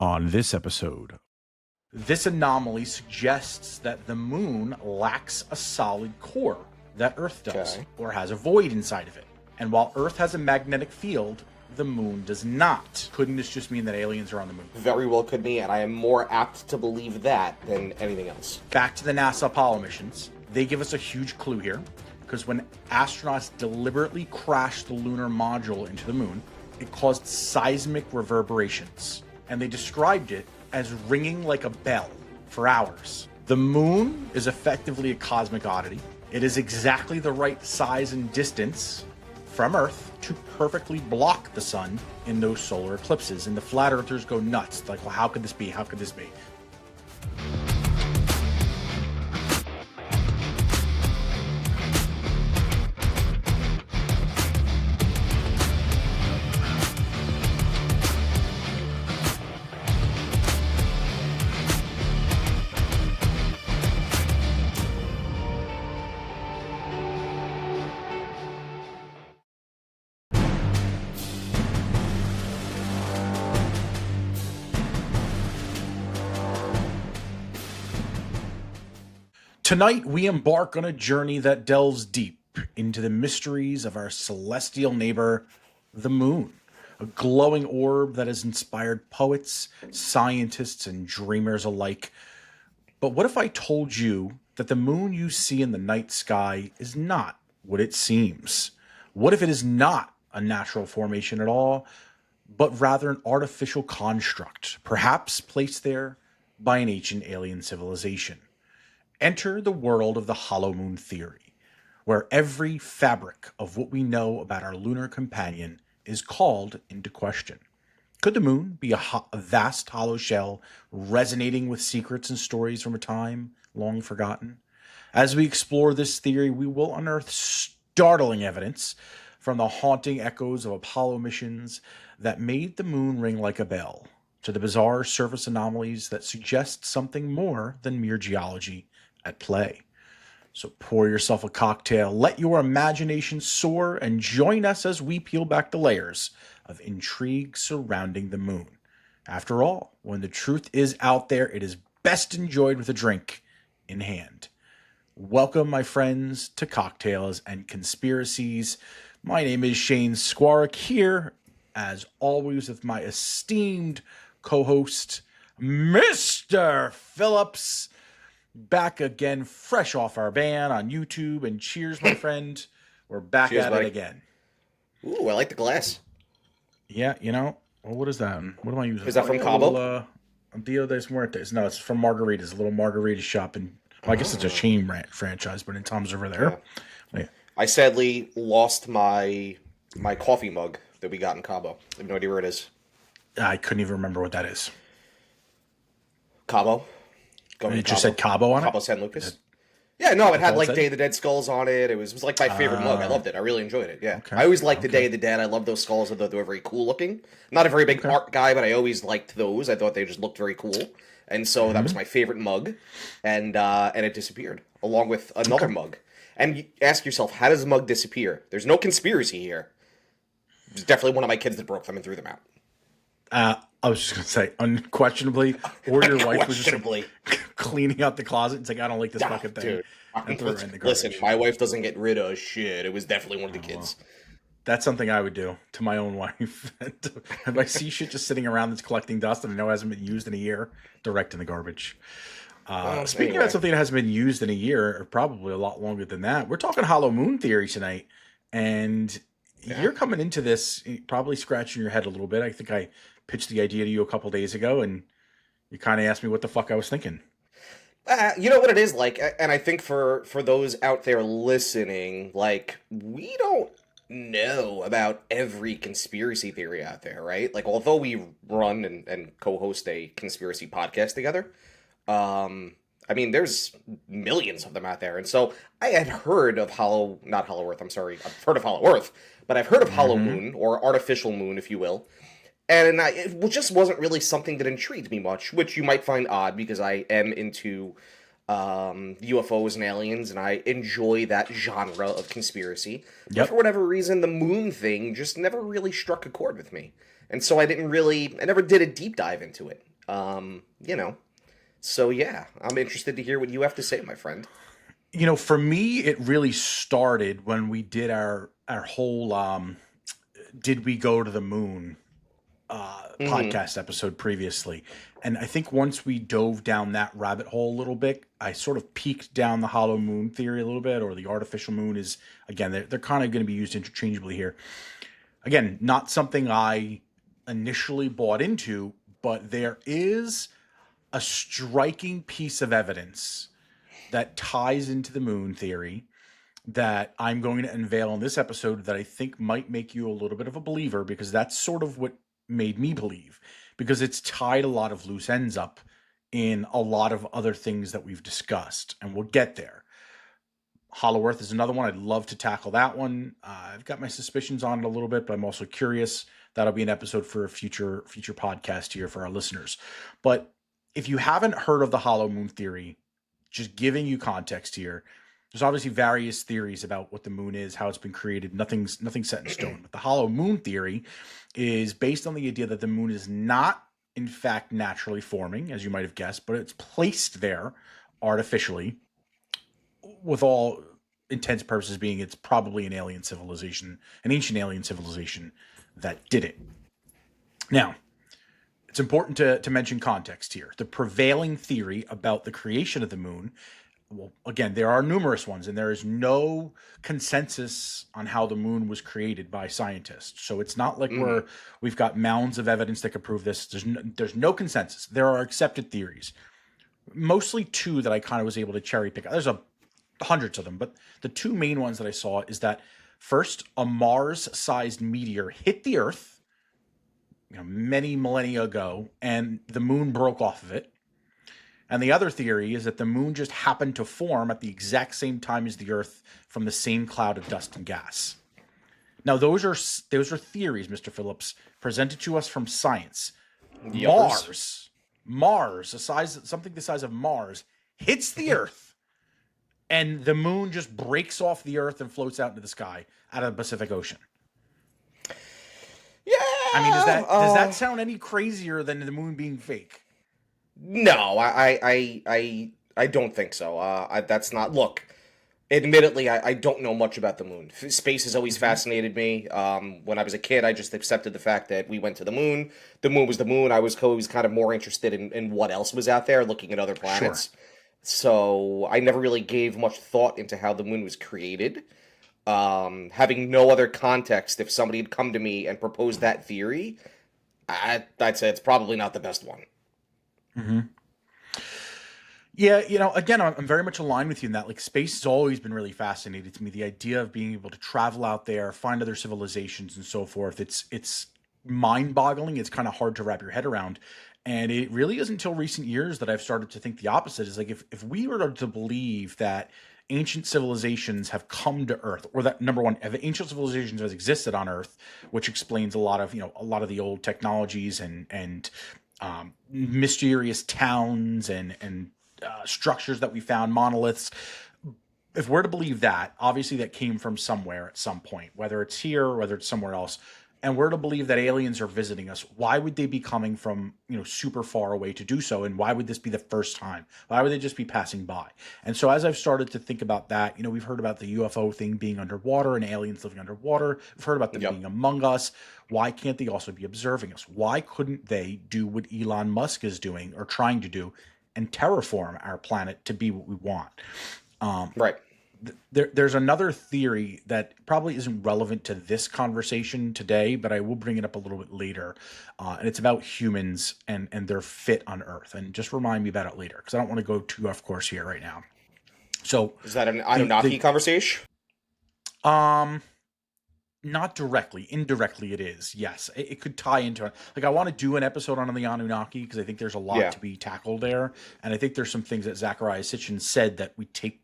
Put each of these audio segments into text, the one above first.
On this episode, this anomaly suggests that the moon lacks a solid core that Earth does, or has a void inside of it. And while Earth has a magnetic field, the moon does not. Couldn't this just mean that aliens are on the moon? Very well could be, and I am more apt to believe that than anything else. Back to the NASA Apollo missions. They give us a huge clue here, because when astronauts deliberately crashed the lunar module into the moon, it caused seismic reverberations, and they described it as ringing like a bell for hours. The moon is effectively a cosmic oddity. It is exactly the right size and distance from Earth to perfectly block the sun in those solar eclipses, and the flat earthers go nuts. Like, well, how could this be? How could this be? Tonight, we embark on a journey that delves deep into the mysteries of our celestial neighbor, the moon, a glowing orb that has inspired poets, scientists, and dreamers alike. But what if I told you that the moon you see in the night sky is not what it seems? What if it is not a natural formation at all, but rather an artificial construct, perhaps placed there by an ancient alien civilization? Enter the world of the hollow moon theory, where every fabric of what we know about our lunar companion is called into question. Could the moon be a vast hollow shell resonating with secrets and stories from a time long forgotten? As we explore this theory, we will unearth startling evidence from the haunting echoes of Apollo missions that made the moon ring like a bell, to the bizarre surface anomalies that suggest something more than mere geology at play. So pour yourself a cocktail, let your imagination soar, and join us as we peel back the layers of intrigue surrounding the moon. After all, when the truth is out there, it is best enjoyed with a drink in hand. Welcome, my friends, to Cocktails and Conspiracies. My name is Shane Squarick, here, as always, with my esteemed co-host, Mr. Phillips. Back again, fresh off our ban on YouTube, and cheers, my friend. We're back Cheers, at buddy. it again. Ooh, I like the glass. Yeah, well, what is that? What am I using? Is that from Cabo? Dia de Muertes. No, it's from Margaritas, a little margarita shop. And well, I guess it's a chain franchise, but in Tom's over there. Yeah. I sadly lost my coffee mug that we got in Cabo. I have no idea where it is. I couldn't even remember what that is. Cabo. It just said Cabo on it? Cabo San Lucas. Yeah, no, it had like Day of the Dead skulls on it. It was like my favorite mug. I loved it. I really enjoyed it. Yeah. Okay. I always liked the Day of the Dead. I love those skulls. I thought they were very cool looking. Not a very big art guy, but I always liked those. I thought they just looked very cool. And so that was my favorite mug. And it disappeared, along with another mug. And you ask yourself, how does a mug disappear? There's no conspiracy here. It was definitely one of my kids that broke them and threw them out. I was just going to say, unquestionably, or your wife was just like, cleaning out the closet. It's like, I don't like this fucking thing. Dude. And threw it in the garbage. Listen, my wife doesn't get rid of shit. It was definitely one of the kids. That's something I would do to my own wife. If I see shit just sitting around that's collecting dust and I know it hasn't been used in a year, direct in the garbage. Speaking about something that hasn't been used in a year, or probably a lot longer than that, we're talking hollow moon theory tonight. And you're coming into this probably scratching your head a little bit. I think I pitched the idea to you a couple days ago, and you kind of asked me what the fuck I was thinking. You know what it is like, and I think for those out there listening, like, we don't know about every conspiracy theory out there, right? Like, although we run and co-host a conspiracy podcast together, I mean, there's millions of them out there. And so I had heard of not Hollow Earth, I'm sorry, I've heard of Hollow Earth, but I've heard of Hollow Moon, or artificial moon, if you will. And it just wasn't really something that intrigued me much, which you might find odd because I am into UFOs and aliens, and I enjoy that genre of conspiracy. Yep. But for whatever reason, the moon thing just never really struck a chord with me. And so I never did a deep dive into it. You know, so yeah, I'm interested to hear what you have to say, my friend. For me, it really started when we did our whole "Did we go to the moon?" Mm-hmm. podcast episode previously, and I think once we dove down that rabbit hole a little bit, I sort of peeked down the hollow moon theory a little bit, or the artificial moon is again they're kind of going to be used interchangeably here. Again, not something I initially bought into, but there is a striking piece of evidence that ties into the moon theory that I'm going to unveil in this episode that I think might make you a little bit of a believer, because that's sort of what made me believe, because it's tied a lot of loose ends up in a lot of other things that we've discussed, and we'll get there. Hollow Earth is another one. I'd love to tackle that one. I've got my suspicions on it a little bit, but I'm also curious. That'll be an episode for a future podcast here for our listeners. But if you haven't heard of the hollow moon theory, just giving you context here, there's obviously various theories about what the moon is, how it's been created. Nothing's set in stone. But the hollow moon theory is based on the idea that the moon is not, in fact, naturally forming, as you might have guessed, but it's placed there artificially, with all intents and purposes being it's probably an alien civilization, an ancient alien civilization that did it. Now, it's important to mention context here. The prevailing theory about the creation of the moon, well, again, there are numerous ones, and there is no consensus on how the moon was created by scientists. So it's not like Mm-hmm. we've got mounds of evidence that could prove this. There's no consensus. There are accepted theories, mostly two that I kind of was able to cherry pick. There's hundreds of them, but the two main ones that I saw is that first, a Mars-sized meteor hit the Earth, many millennia ago, and the moon broke off of it. And the other theory is that the moon just happened to form at the exact same time as the Earth from the same cloud of dust and gas. Now, those are theories, Mr. Phillips, presented to us from science. Yuppers. Mars, something the size of Mars, hits the Earth, and the moon just breaks off the Earth and floats out into the sky out of the Pacific Ocean. Yeah. I mean, does that sound any crazier than the moon being fake? No, I don't think so. That's not. Look, admittedly, I don't know much about the moon. Space has always fascinated me. When I was a kid, I just accepted the fact that we went to the moon. The moon was the moon. I was always kind of more interested in what else was out there, looking at other Sure. planets. So I never really gave much thought into how the moon was created. Having no other context, if somebody had come to me and proposed that theory, I'd say it's probably not the best one. Mm-hmm. Yeah, again, I'm very much aligned with you in that. Like, space has always been really fascinating to me. The idea of being able to travel out there, find other civilizations, and so forth. It's mind-boggling. It's kind of hard to wrap your head around. And it really isn't until recent years that I've started to think the opposite. Is like if we were to believe that ancient civilizations have come to Earth, or that number one, if ancient civilizations has existed on Earth, which explains a lot of the old technologies and mysterious towns and structures that we found, monoliths. If we're to believe that, obviously that came from somewhere at some point, whether it's here or whether it's somewhere else. And we're to believe that aliens are visiting us. Why would they be coming from, super far away to do so? And why would this be the first time? Why would they just be passing by? And so as I've started to think about that, we've heard about the UFO thing being underwater and aliens living underwater. We've heard about them Yep. being among us. Why can't they also be observing us? Why couldn't they do what Elon Musk is doing or trying to do and terraform our planet to be what we want? Right. There's another theory that probably isn't relevant to this conversation today, but I will bring it up a little bit later. And it's about humans and their fit on Earth. And just remind me about it later, because I don't want to go too off course here right now. So Is that an the Anunnaki conversation? um not directly, indirectly it is. Yes, it could tie into it. Like, I want to do an episode on the Anunnaki because I think there's a lot Yeah. to be tackled there, and I think there's some things that Zachariah Sitchin said that we take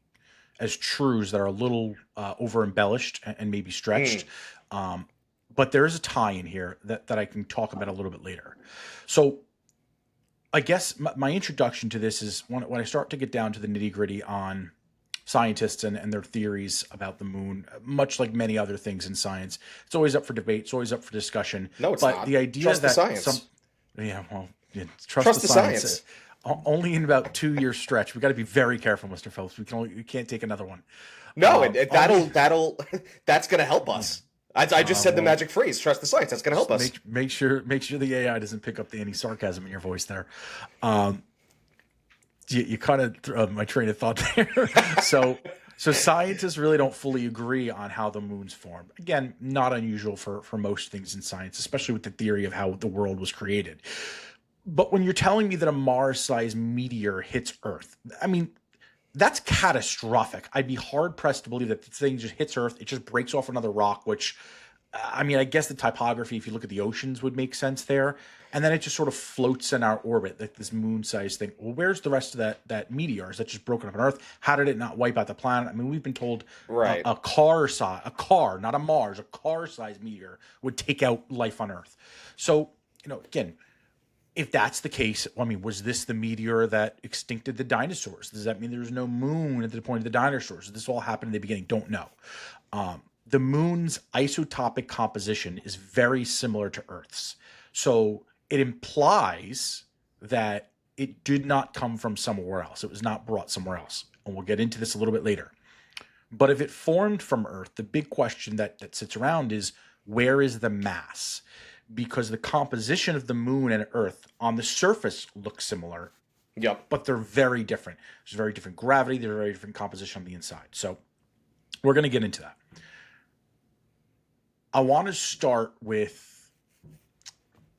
as truths that are a little over embellished and maybe Mm. stretched. But there is a tie in here that I can talk about a little bit later. So I guess my introduction to this is when I start to get down to the nitty gritty on scientists and their theories about the moon, much like many other things in science. It's always up for debate. It's always up for discussion. No, it's But not. the idea Trust the that some, science. yeah, well, Trust the science. Only in about 2 year stretch. We got to be very careful, Mr. Phillips. We can't take another one. No, Only, that's gonna help us. I just said the well, magic phrase, trust the science. That's gonna help us. make sure the AI doesn't pick up the any sarcasm in your voice there. Um, you kind of threw my train of thought there. So scientists really don't fully agree on how the moon's formed. Again, not unusual for most things in science, especially with the theory of how the world was created. But when you're telling me that a Mars-sized meteor hits Earth, I mean, that's catastrophic. I'd be hard pressed to believe that the thing just hits Earth, it just breaks off another rock, which, I mean, I guess the typography, if you look at the oceans, would make sense there. And then it just sort of floats in our orbit, like this moon-sized thing. Well, where's the rest of that meteor? Is that just broken up on Earth? How did it not wipe out the planet? I mean, we've been told Right. a car, not a Mars, a car-sized meteor would take out life on Earth. So, again, if that's the case, I mean, was this the meteor that extincted the dinosaurs? Does that mean there was no moon at the point of the dinosaurs? Did this all happen in the beginning? Don't know. The moon's isotopic composition is very similar to Earth's. So it implies that it did not come from somewhere else. It was not brought somewhere else. And we'll get into this a little bit later. But if it formed from Earth, the big question that sits around is, where is the mass? Because the composition of the moon and Earth on the surface looks similar. Yep. But they're very different. There's very different gravity. There's very different composition on the inside. So we're going to get into that. I want to start with,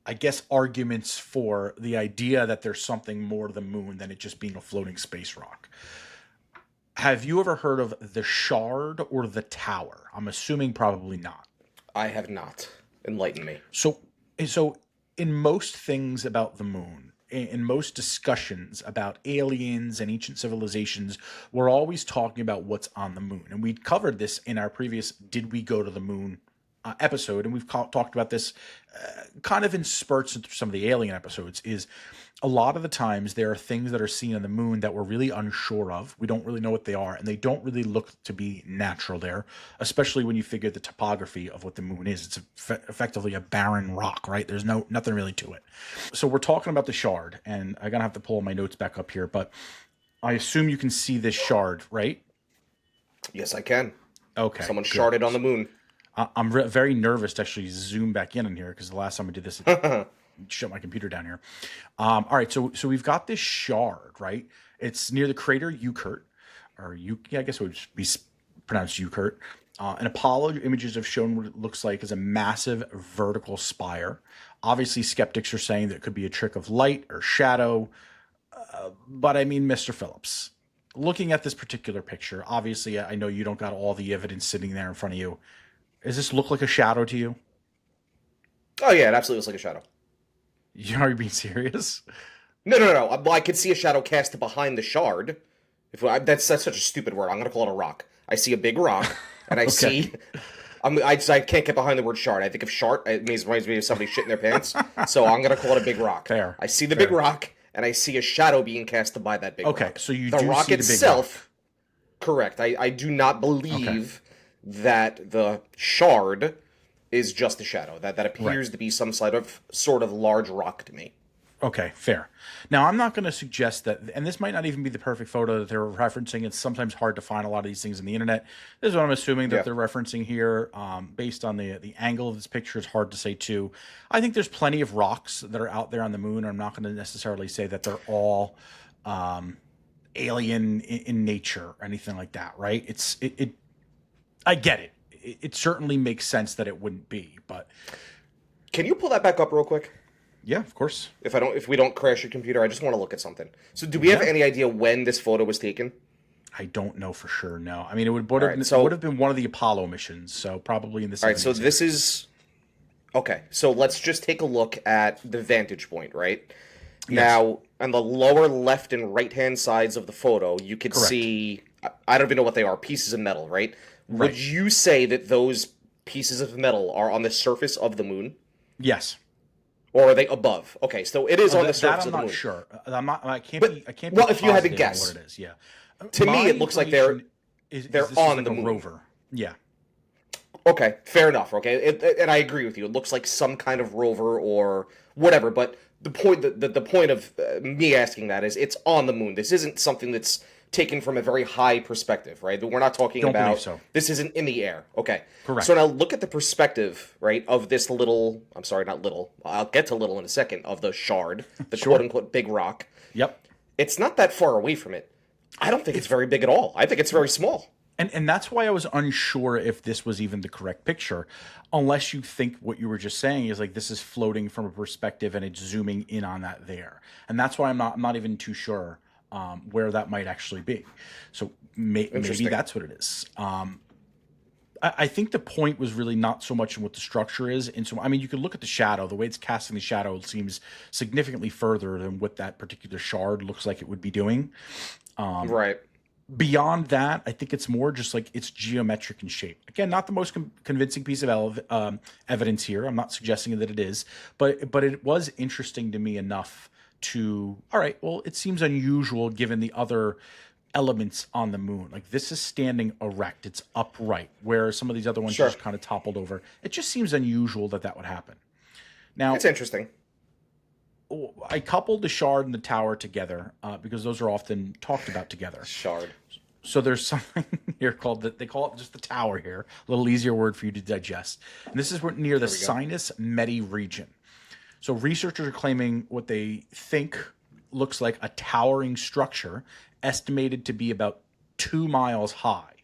I guess, arguments for the idea that there's something more to the moon than it just being a floating space rock. Have you ever heard of the shard or the tower? I'm assuming probably not. I have not. Enlighten me. So in most things about the moon, in most discussions about aliens and ancient civilizations, we're always talking about what's on the moon. And we covered this in our previous Did We Go to the Moon episode, and we've talked about this kind of in spurts through some of the alien episodes, is a lot of the times there are things that are seen on the moon that we're really unsure of. We don't really know what they are, and they don't really look to be natural there, especially when you figure the topography of what the moon is. It's effectively a barren rock, right? There's nothing really to it. So we're talking about the shard, and I'm going to have to pull my notes back up here, but I assume you can see this shard, right? Yes, I can. Okay. Someone sharded on the moon. I'm very nervous to actually zoom back in here because the last time I did this, it shut my computer down here. All right, so we've got this shard, right? It's near the crater Eucurt, or I guess it would be pronounced Eucurt. And Apollo images have shown what it looks like as a massive vertical spire. Obviously, skeptics are saying that it could be a trick of light or shadow. But I mean, Mr. Phillips, looking at this particular picture, obviously, I know you don't got all the evidence sitting there in front of you. Does this look like a shadow to you? Oh, yeah, it absolutely looks like a shadow. Are you being serious? No. Well, I could see a shadow cast behind the shard. That's such a stupid word. I'm going to call it a rock. I see a big rock, and I Okay. see... I can't get behind the word shard. I think of shart, it reminds me of somebody shitting their pants. So I'm going to call it a big rock. Fair. I see the big rock, and I see a shadow being cast by that big rock. Okay, so you the do rock see the big itself, correct. I do not believe that the shard is just a shadow. That appears to be some sort of large rock to me. Okay, fair. Now, I'm not going to suggest that, and this might not even be the perfect photo that they're referencing. It's sometimes hard to find a lot of these things on the internet. This is what I'm assuming that they're referencing here. Based on the angle of this picture, it's hard to say too. I think there's plenty of rocks that are out there on the moon. I'm not going to necessarily say that they're all alien in nature or anything like that, right? I get it. It certainly makes sense that it wouldn't be, but Can you pull that back up real quick? yeah, of course. If we don't crash your computer, I just want to look at something. So, do we have any idea when this photo was taken? I don't know for sure. No, I mean it would have been one of the Apollo missions, so probably in the 70s. All right, so this is okay. So let's just take a look at the vantage point, right? Yes. Now, on the lower left and right hand sides of the photo, you could see, I don't even know what they are, pieces of metal, right? Would you say that those pieces of metal are on the surface of the moon? Yes. Or are they above? Okay, so it is on the surface of the moon. I'm not sure. I can't be. Well, if you had to positive guess. on what it is, yeah. To me, it looks like they're on the moon. Rover. Yeah. Okay, fair enough. Okay, and I agree with you. It looks like some kind of rover or whatever. But the point of me asking that is it's on the moon. This isn't something that's taken from a very high perspective, right? We're not talking Don't believe about so. this isn't in the air. Okay. So Correct. now look at the perspective, right, of this little, I'm sorry, not little. I'll get to little in a second, of the shard, the quote Sure. unquote big rock. Yep. It's not that far away from it. I don't think it's It's very big at all. I think it's very small. and that's why I was unsure if this was even the correct picture, unless you think what you were just saying is like this is floating from a perspective and it's zooming in on that there, and that's why I'm not even too sure where that might actually be. So maybe Interesting. that's what it is. I think the point was really not so much in what the structure is, and so I mean you could look at the shadow. The way it's casting the shadow seems significantly further than what that particular shard looks like it would be doing. Right. Beyond that, I think it's more just like it's geometric in shape. Again, not the most convincing piece of evidence here. I'm not suggesting that it is, but it was interesting to me enough to, all right, well, it seems unusual given the other elements on the moon. Like this is standing erect, it's upright, where some of these other ones are Sure. just kind of toppled over. It just seems unusual that that would happen. Now, It's interesting. I coupled the shard and the tower together because those are often talked about together. Shard. So there's something here called they call it just the tower here, a little easier word for you to digest. And this is near the There we go. sinus medi region. So researchers are claiming what they think looks like a towering structure estimated to be about 2 miles high.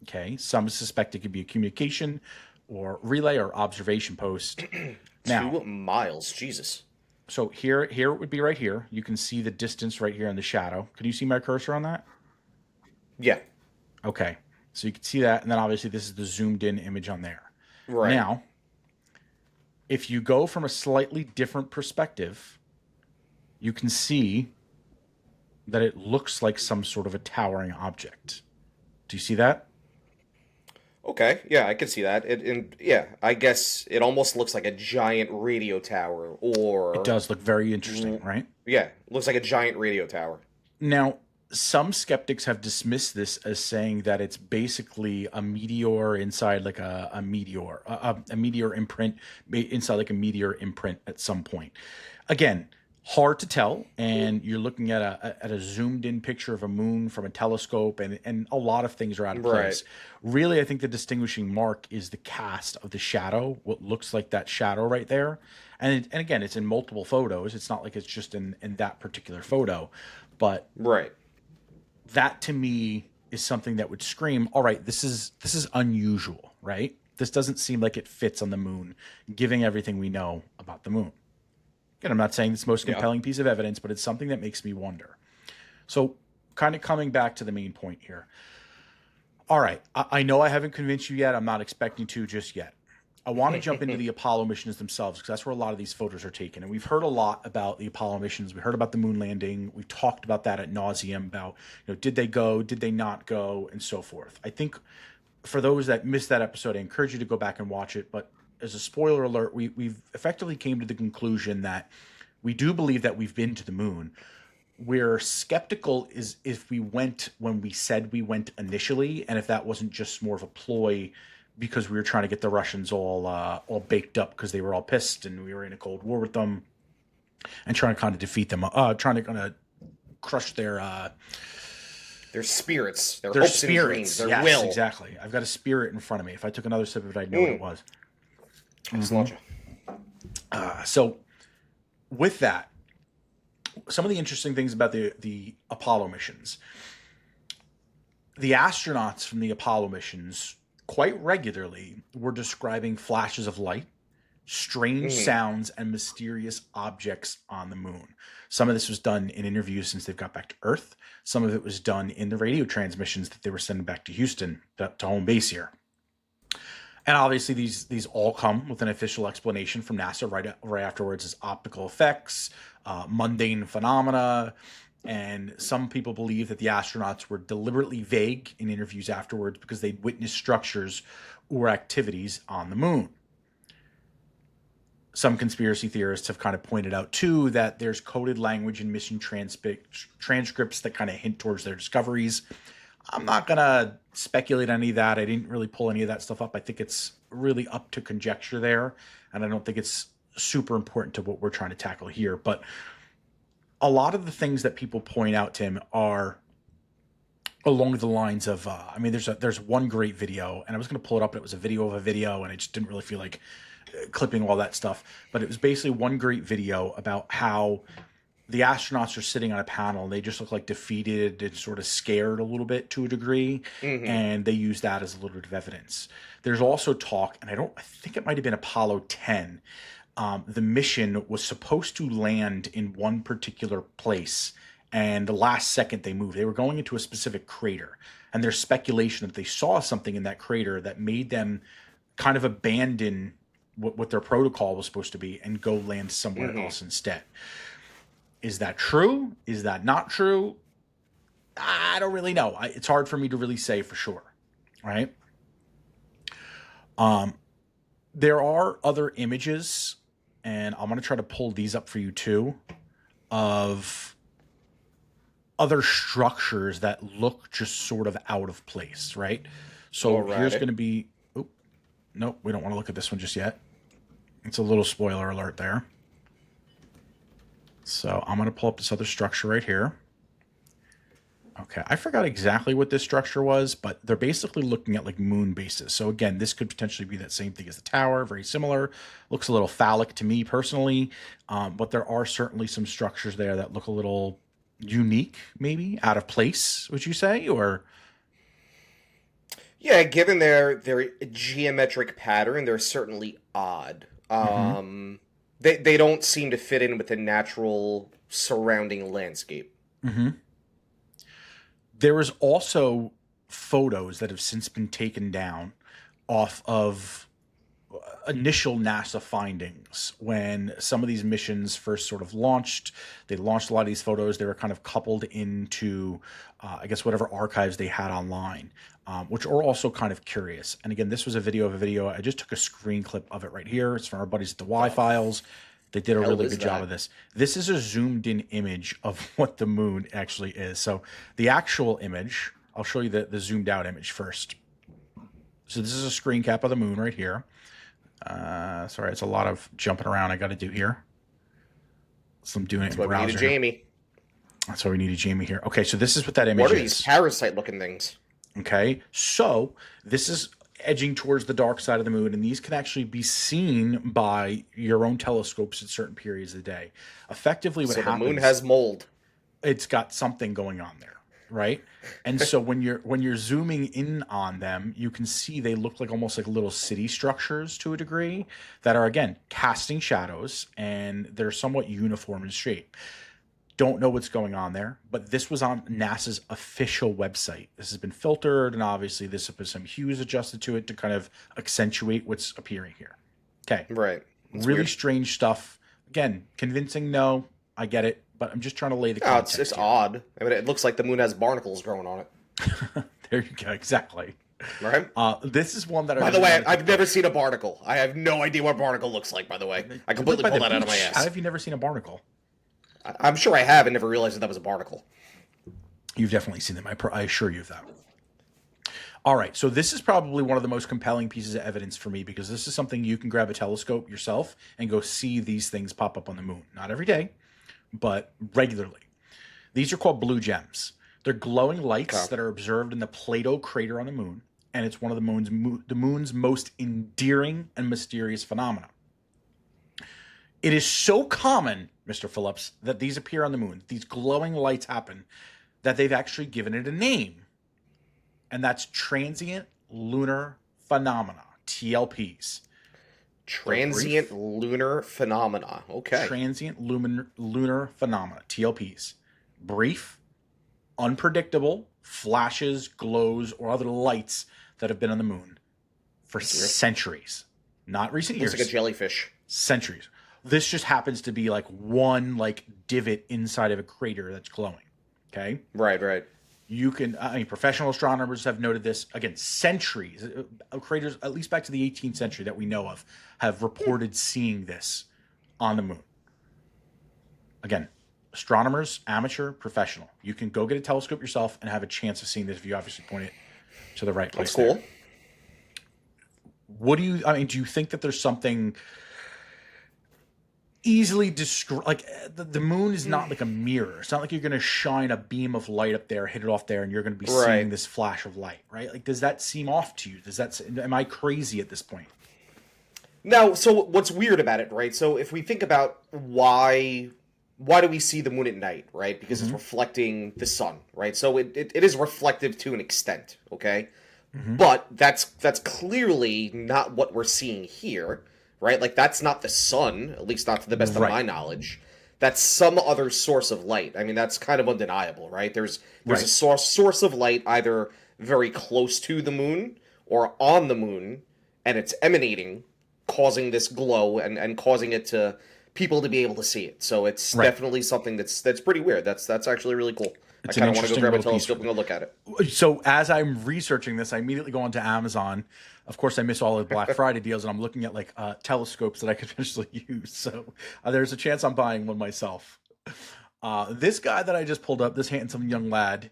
Okay, some suspect it could be a communication or relay or observation post. Now, 2 miles. Jesus. so here it would be right here. You can see the distance right here in the shadow. Can you see my cursor on that? Yeah. Okay. So you can see that, and then obviously this is the zoomed in image on there. Right. Now, if you go from a slightly different perspective, you can see that it looks like some sort of a towering object. Do you see that? Okay, yeah, I can see that. Yeah, I guess it almost looks like a giant radio tower, It or does look very interesting, right? yeah, looks like a giant radio tower. Now, some skeptics have dismissed this as saying that it's basically a meteor inside like a meteor, a meteor imprint inside like a meteor imprint at some point. Again, hard to tell, and you're looking at a zoomed in picture of a moon from a telescope, and a lot of things are out of Right, place. Really, I think the distinguishing mark is the cast of the shadow, what looks like that shadow right there. And again, it's in multiple photos. It's not like it's just in that particular photo, but right. that to me is something that would scream, all right, this is unusual, right? This doesn't seem like it fits on the moon, given everything we know about the moon. Again, I'm not saying it's the most Yeah. compelling piece of evidence, but it's something that makes me wonder. So, kind of coming back to the main point here. All right, I know I haven't convinced you yet. I'm not expecting to just yet. I want to jump into the Apollo missions themselves because that's where a lot of these photos are taken. And we've heard a lot about the Apollo missions. We heard about the moon landing. We've talked about that at nauseum about, did they go, did they not go, and so forth. I think for those that missed that episode, I encourage you to go back and watch it. But as a spoiler alert, we've effectively came to the conclusion that we do believe that we've been to the moon. We're skeptical is if we went when we said we went initially, and if that wasn't just more of a ploy because we were trying to get the Russians all baked up because they were all pissed and we were in a cold war with them and trying to kind of defeat them, trying to kind of crush Their spirits, their their hopes and dreams, spirits. their Yes, will. exactly. I've got a spirit in front of me. If I took another sip of it, I'd know what it was. Excellent. So with that, some of the interesting things about the Apollo missions. The astronauts from the Apollo missions quite regularly were describing flashes of light, strange sounds, and mysterious objects on the moon. Some of this was done in interviews since they've got back to Earth. Some of it was done in the radio transmissions that they were sending back to Houston, to home base here. And obviously, these all come with an official explanation from NASA right afterwards as optical effects, mundane phenomena, and some people believe that the astronauts were deliberately vague in interviews afterwards because they'd witnessed structures or activities on the moon. Some conspiracy theorists have kind of pointed out too that there's coded language in mission transcripts that kind of hint towards their discoveries. I'm not going to speculate any of that. I didn't really pull any of that stuff up. I think it's really up to conjecture there, and I don't think it's super important to what we're trying to tackle here. But a lot of the things that people point out to him are along the lines of, I mean, there's one great video, and I was going to pull it up, and it was a video of a video, and I just didn't really feel like clipping all that stuff. But it was basically one great video about how the astronauts are sitting on a panel, and they just look like defeated and sort of scared a little bit to a degree, Mm-hmm. and they use that as a little bit of evidence. There's also talk, and I think it might have been Apollo 10. The mission was supposed to land in one particular place, and the last second they moved. They were going into a specific crater, and there's speculation that they saw something in that crater that made them kind of abandon what their protocol was supposed to be and go land somewhere Mm-hmm. else instead. Is that true? Is that not true? I don't really know. It's hard for me to really say for sure, right? There are other images, and I'm going to try to pull these up for you too, of other structures that look just sort of out of place, right? So here's Alrighty. going to be, oh, nope, we don't want to look at this one just yet. It's a little spoiler alert there. So I'm going to pull up this other structure right here. Okay, I forgot exactly what this structure was, but they're basically looking at like moon bases. So again, this could potentially be that same thing as the tower, very similar. Looks a little phallic to me personally, but there are certainly some structures there that look a little unique, maybe out of place. Would you say, or Yeah, given their geometric pattern, they're certainly odd. mm-hmm. They don't seem to fit in with the natural surrounding landscape. Mm-hmm. There is also photos that have since been taken down off of initial NASA findings when some of these missions first sort of launched. They launched a lot of these photos. They were kind of coupled into, I guess, whatever archives they had online, which are also kind of curious. And again, this was a video of a video. I just took a screen clip of it right here. It's from our buddies at the Y The Files. They did a hell really is good job of that? this. This is a zoomed in image of what the moon actually is. So the actual image, I'll show you the zoomed out image first. So this is a screen cap of the moon right here. Sorry, it's a lot of jumping around I got to do here. So I'm doing it That's in why we need a browser here. Jamie. That's why we need a Jamie here. Okay, so this is what that What image are these is. parasite-looking things? Okay, so this is edging towards the dark side of the moon, and these can actually be seen by your own telescopes at certain periods of the day. Effectively, what So the moon happens, has mold. it's got something going on there, right? And so when you're zooming in on them, you can see they look like almost like little city structures to a degree that are again casting shadows, and they're somewhat uniform in shape. Don't know what's going on there, but this was on NASA's official website. This has been filtered, and obviously this has been some hues adjusted to it to kind of accentuate what's appearing here. Okay, Right. It's really weird. strange stuff. Again, convincing, no, I get it, but I'm just trying to lay the No, it's context here. odd. I mean, it looks like the moon has barnacles growing on it. There you go, exactly. Right? This is one that I By the really way, wanted to I've never seen a barnacle. I have no idea what a barnacle looks like, by the way. I You live completely by pulled the that out of my beach. How ass. have you never seen a barnacle? I'm sure I have and never realized that was a barnacle. You've definitely seen them. I assure you of that. All right, so this is probably one of the most compelling pieces of evidence for me because this is something you can grab a telescope yourself and go see these things pop up on the moon. Not every day, but regularly. These are called blue gems. They're glowing lights Okay. that are observed in the Plato crater on the moon, and it's one of the moon's most endearing and mysterious phenomena. It is so common, Mr. Phillips, that these appear on the moon. These glowing lights happen that they've actually given it a name, and that's transient lunar phenomena, TLPs. They're Transient brief, lunar phenomena. Okay. transient lunar phenomena, TLPs. Brief, unpredictable flashes, glows, or other lights that have been on the moon for That's weird. centuries. Not recent Looks years, like a jellyfish. centuries. This just happens to be like one like divot inside of a crater that's glowing. Okay. Right, right. You can, I mean, professional astronomers have noted this again, centuries. Craters, at least back to the 18th century that we know of, have reported seeing this on the moon. Again, astronomers, amateur, professional. You can go get a telescope yourself and have a chance of seeing this if you obviously point it to the right place. That's cool. There. What do you, I mean, do you think that there's something easily describe, like the moon is not like a mirror. It's not like you're going to shine a beam of light up there, hit it off there, and you're going to be seeing Right. this flash of light, right? Like, does that seem off to you? Am I crazy at this point? Now, so what's weird about it, right? So if we think about why do we see the moon at night, right? Because it's Hmm. reflecting the sun, right? So it is reflective to an extent, okay? Hmm. But that's clearly not what we're seeing here, right? Like that's not the sun, at least not to the best of my Right. knowledge. That's some other source of light. I mean, that's kind of undeniable, right? There's a Right. source of light either very close to the moon or on the moon, and it's emanating, causing this glow and causing it to people to be able to see it. So it's Right. definitely something that's pretty weird. That's actually really cool. I It's an kind of want to go interesting grab a little piece telescope for and go look at it. So as I'm researching this, I immediately go onto Amazon. Of course, I miss all the Black Friday deals, and I'm looking at like telescopes that I could potentially use. So there's a chance I'm buying one myself. This guy that I just pulled up, this handsome young lad,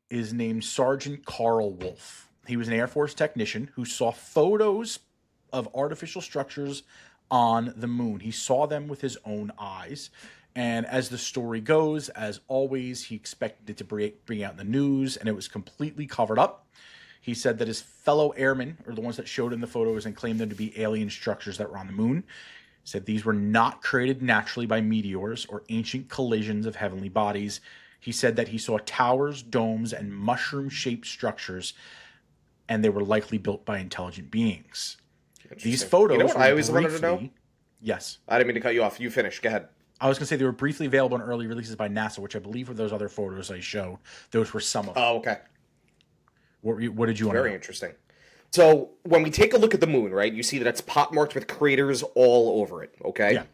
is named Sergeant Carl Wolf. He was an Air Force technician who saw photos of artificial structures on the moon. He saw them with his own eyes. And as the story goes, as always, he expected it to bring out in the news, and it was completely covered up. He said that his fellow airmen, or the ones that showed him the photos and claimed them to be alien structures that were on the moon, said these were not created naturally by meteors or ancient collisions of heavenly bodies. He said that he saw towers, domes, and mushroom shaped structures, and they were likely built by intelligent beings. These Interesting. You know photos what were I always wanted to know? briefly, yes, I didn't mean to cut you off. You finish. Go ahead. I was going to say they were briefly available in early releases by NASA, which I believe were those other photos I showed. Those were some of them. Oh, okay. What did you want to Very know? interesting. So when we take a look at the moon, right, you see that it's pockmarked with craters all over it. Okay. Yeah.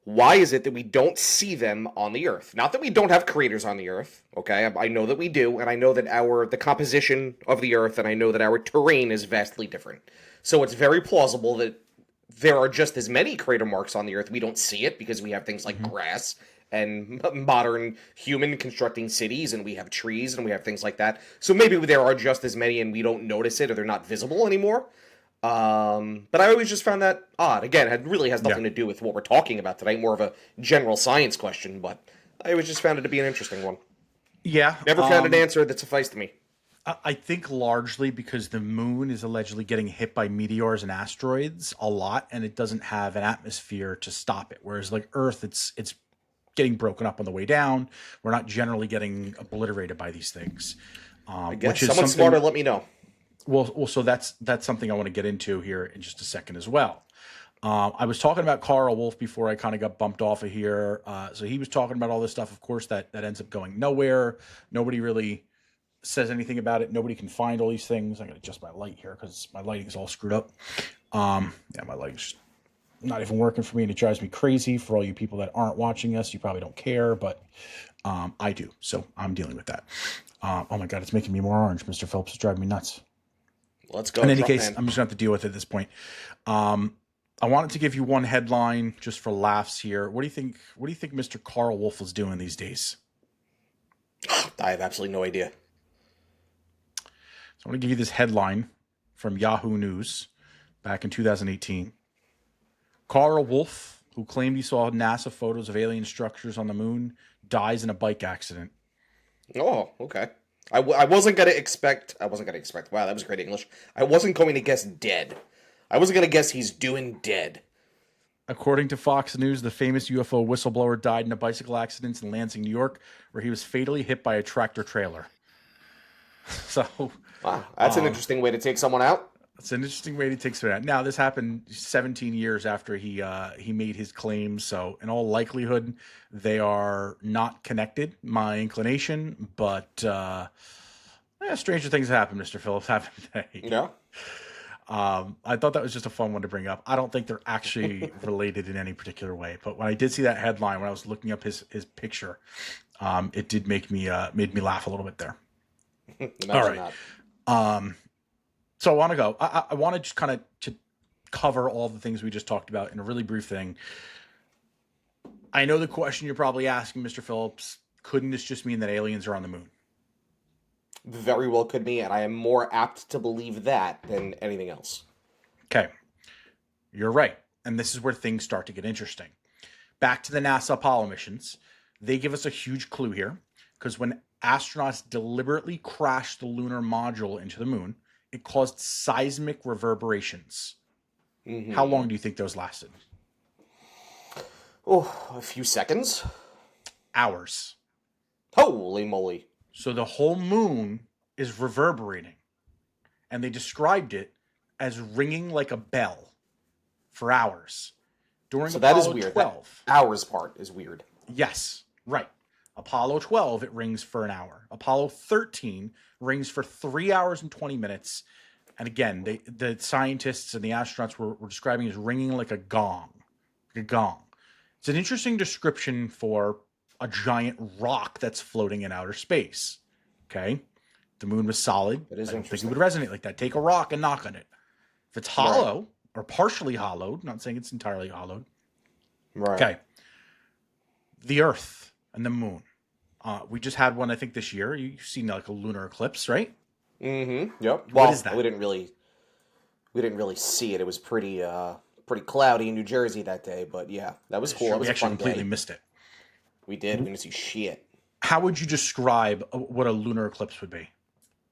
Why is it that we don't see them on the Earth? Not that we don't have craters on the Earth. Okay, I know that we do, and I know that the composition of the Earth, and I know that our terrain is vastly different. So it's very plausible that there are just as many crater marks on the Earth. We don't see it because we have things like Hmm. grass and modern human constructing cities, and we have trees and we have things like that. So maybe there are just as many, and we don't notice it, or they're not visible anymore. But I always just found that odd. Again, it really has Yeah. nothing to do with what we're talking about tonight. More of a general science question, but I always just found it to be an interesting one. Yeah. Never found an answer that sufficed me. I think largely because the moon is allegedly getting hit by meteors and asteroids a lot, and it doesn't have an atmosphere to stop it. Whereas like Earth, it's getting broken up on the way down. We're not generally getting obliterated by these things, I guess which is someone smarter something. let me know. Well, so that's something I want to get into here in just a second as well. I was talking about Carl Wolf before I kind of got bumped off of here. So he was talking about all this stuff. Of course, that ends up going nowhere. Nobody really says anything about it. Nobody can find all these things. I got to adjust my light here because my lighting is all screwed up. Yeah, my lighting's not even working for me, and it drives me crazy. For all you people that aren't watching us, you probably don't care, but I do. So I'm dealing with that. Oh my god, it's making me more orange. Mr. Phillips is driving me nuts. Let's In go, any Trump case, man. I'm just going to have to deal with it at this point. I wanted to give you one headline just for laughs here. What do you think? What do you think Mr. Carl Wolf is doing these days? I have absolutely no idea. So I want to give you this headline from Yahoo News back in 2018. Carl Wolf, who claimed he saw NASA photos of alien structures on the moon, dies in a bike accident. Oh, okay. I wasn't gonna expect. I wasn't gonna expect. Wow, that was great English. I wasn't going to guess dead. I wasn't gonna guess he's doing dead. According to Fox News, the famous UFO whistleblower died in a bicycle accident in Lansing, New York, where he was fatally hit by a tractor trailer. So Wow, that's an interesting way to take someone out. it's an interesting way to take that. Now, this happened 17 years after he made his claims, so in all likelihood, they are not connected. My inclination, but stranger things happen, Mr. Phillips, happen today. Yeah. I thought that was just a fun one to bring up. I don't think they're actually related in any particular way, but when I did see that headline, when I was looking up his picture, it did made me laugh a little bit there. All Imagine right. that. So I want to go. I want to just kind of to cover all the things we just talked about in a really brief thing. I know the question you're probably asking, Mr. Phillips, couldn't this just mean that aliens are on the moon? Very well could be, and I am more apt to believe that than anything else. Okay, you're right. and this is where things start to get interesting. Back to the NASA Apollo missions, they give us a huge clue here, because when astronauts deliberately crashed the lunar module into the moon, it caused seismic reverberations. How long do you think those lasted? Oh, a few seconds. Hours. Holy moly. So the whole moon is reverberating. And they described it as ringing like a bell for hours. During So that is Apollo weird. 12. That hours part is weird. Yes, right. Apollo 12, it rings for an hour. Apollo 13 rings for 3 hours and 20 minutes. And again, the scientists and the astronauts were describing it as ringing like a gong. Like a gong. It's an interesting description for a giant rock that's floating in outer space. Okay? The moon was solid. That is I don't think it interesting. would resonate like that. Take a rock and knock on it. If it's hollow or partially hollowed, not saying it's entirely hollowed. Right. Okay. The Earth and the moon. We just had one, I think, this year. You've seen like a lunar eclipse, right? Mm-hmm. Yep. What Well, is that? we didn't really see it. It was pretty cloudy in New Jersey that day, but yeah, that was cool. That was We a actually fun completely day. missed it. We did. We didn't see shit. How would you describe what a lunar eclipse would be?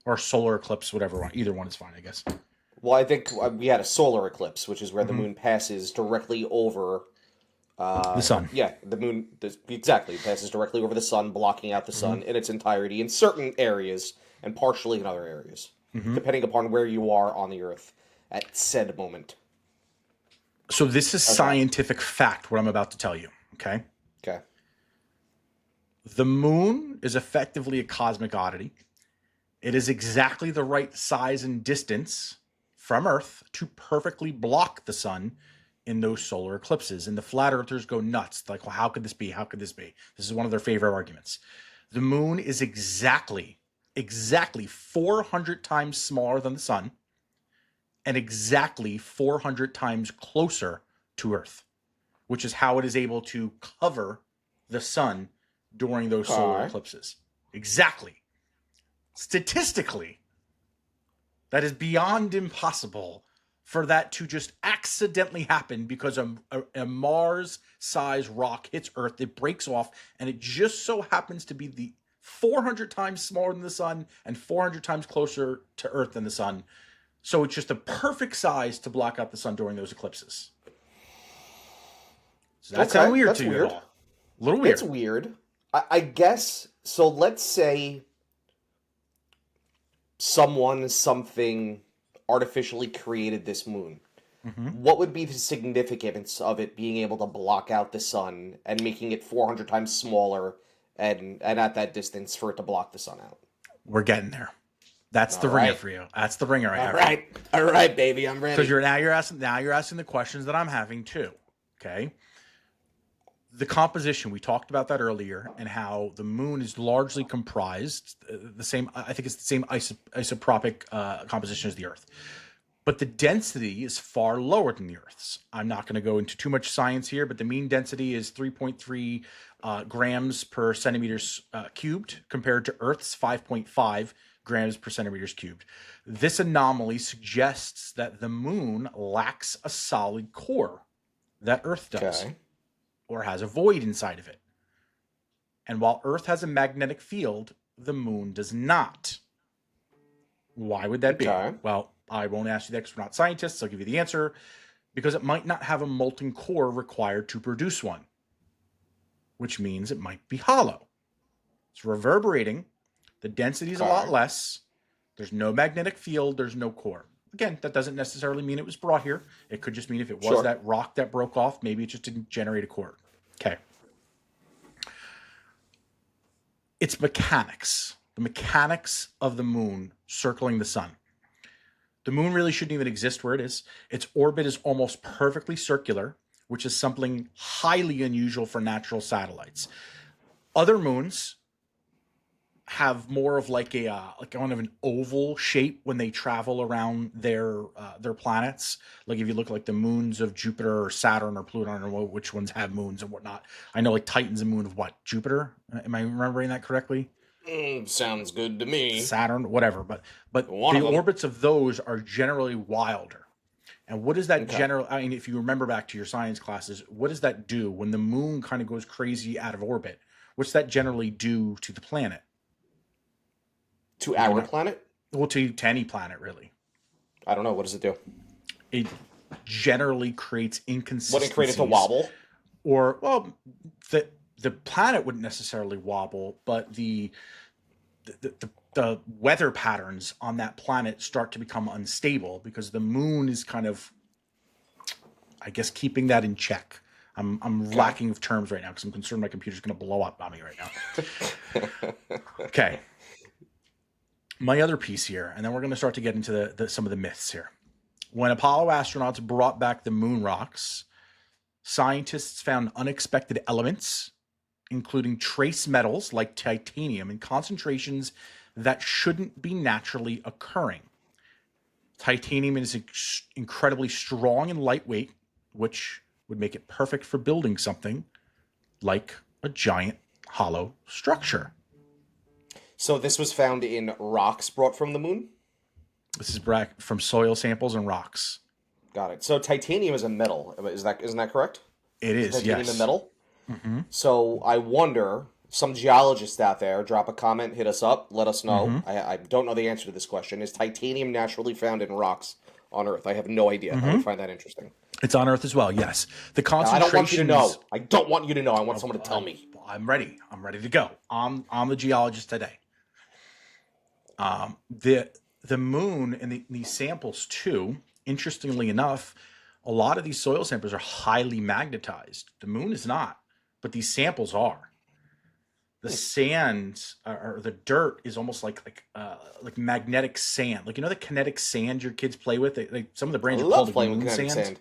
Or solar eclipse, whatever one. Either one is fine, I guess. Well, I think we had a solar eclipse, which is where the moon passes directly over. The sun. Yeah, the moon. Exactly, it passes directly over the sun, blocking out the sun in its entirety in certain areas and partially in other areas, depending upon where you are on the Earth at said moment. So this is scientific fact, what I'm about to tell you. Okay? Okay. The moon is effectively a cosmic oddity. It is exactly the right size and distance from Earth to perfectly block the sun in those solar eclipses. And the flat earthers go nuts. Like, well, how could this be? How could this be? This is one of their favorite arguments. The moon is exactly 400 times smaller than the sun and exactly 400 times closer to Earth, which is how it is able to cover the sun during those solar eclipses. Exactly. Statistically, that is beyond impossible for that to just accidentally happen because a Mars-sized rock hits Earth, it breaks off, and it just so happens to be the 400 times smaller than the sun and 400 times closer to Earth than the sun. So it's just a perfect size to block out the sun during those eclipses. Does that sound weird to you at all? A little weird. It's weird. I guess, so let's say something artificially created this moon. What would be the significance of it being able to block out the sun and making it 400 times smaller and at that distance for it to block the sun out? We're getting there. That's the ringer for you. That's the ringer I have. All right, baby, I'm ready. Because you're asking the questions that I'm having too. Okay. The composition, we talked about that earlier, and how the moon is largely comprised the same. I think it's the same isotropic composition as the Earth, but the density is far lower than the Earth's. I'm not going to go into too much science here, but the mean density is 3.3 grams per centimeters cubed, compared to Earth's 5.5 grams per centimeters cubed. This anomaly suggests that the moon lacks a solid core that Earth does. Okay. Or has a void inside of it. And while Earth has a magnetic field, the moon does not. Why would that be? Well, I won't ask you that because we're not scientists. I'll give you the answer. Because it might not have a molten core required to produce one, which means it might be hollow. It's reverberating. The density is a lot less. There's no magnetic field. There's no core. Again, that doesn't necessarily mean it was brought here. It could just mean if it was that rock that broke off, maybe it just didn't generate a core. Okay. It's mechanics. The mechanics of the moon circling the sun. The moon really shouldn't even exist where it is. Its orbit is almost perfectly circular, which is something highly unusual for natural satellites. Other moons have more of like kind of an oval shape when they travel around their planets. Like if you look like the moons of Jupiter or Saturn or Pluto, I don't know which ones have moons and whatnot. I know like Titan's a moon of what? Jupiter? Am I remembering that correctly? Sounds good to me. Saturn, whatever. But the orbits of those are generally wilder. And what does that Okay. general? I mean, if you remember back to your science classes, what does that do when the moon kind of goes crazy out of orbit? What's that generally do to the planet? To Would you our not? planet? Well, to any planet really. I don't know. What does it do? It generally creates What it created to inconsistencies, wobble? or well, the planet wouldn't necessarily wobble, but the weather patterns on that planet start to become unstable because the moon is kind of, I guess, keeping that in check. I'm Okay. lacking of terms right now because I'm concerned my computer's going to blow up on me right now. Okay, my other piece here, and then we're going to start to get into some of the myths here. When Apollo astronauts brought back the moon rocks, scientists found unexpected elements, including trace metals like titanium in concentrations that shouldn't be naturally occurring. Titanium is incredibly strong and lightweight, which would make it perfect for building something like a giant hollow structure. So this was found in rocks brought from the moon? This is from soil samples and rocks. Got it. So titanium is a metal. Isn't that correct? It Is is, titanium a yes. metal? Mm-hmm. So I wonder, some geologists out there, drop a comment, hit us up, let us know. Mm-hmm. I don't know the answer to this question. Is titanium naturally found in rocks on Earth? I have no idea. I Mm-hmm. would find that interesting. It's on Earth as well, yes. The I don't want you to concentrations. know. I don't want you to know. I want someone to tell me. I'm ready. I'm ready to go. I'm the geologist today. The moon and these samples too. Interestingly enough, a lot of these soil samples are highly magnetized. The moon is not, but these samples are. The sand or the dirt is almost like magnetic sand. Like, you know, the kinetic sand your kids play with. Some of the I brands are called love like playing with moon kinetic sand. sand.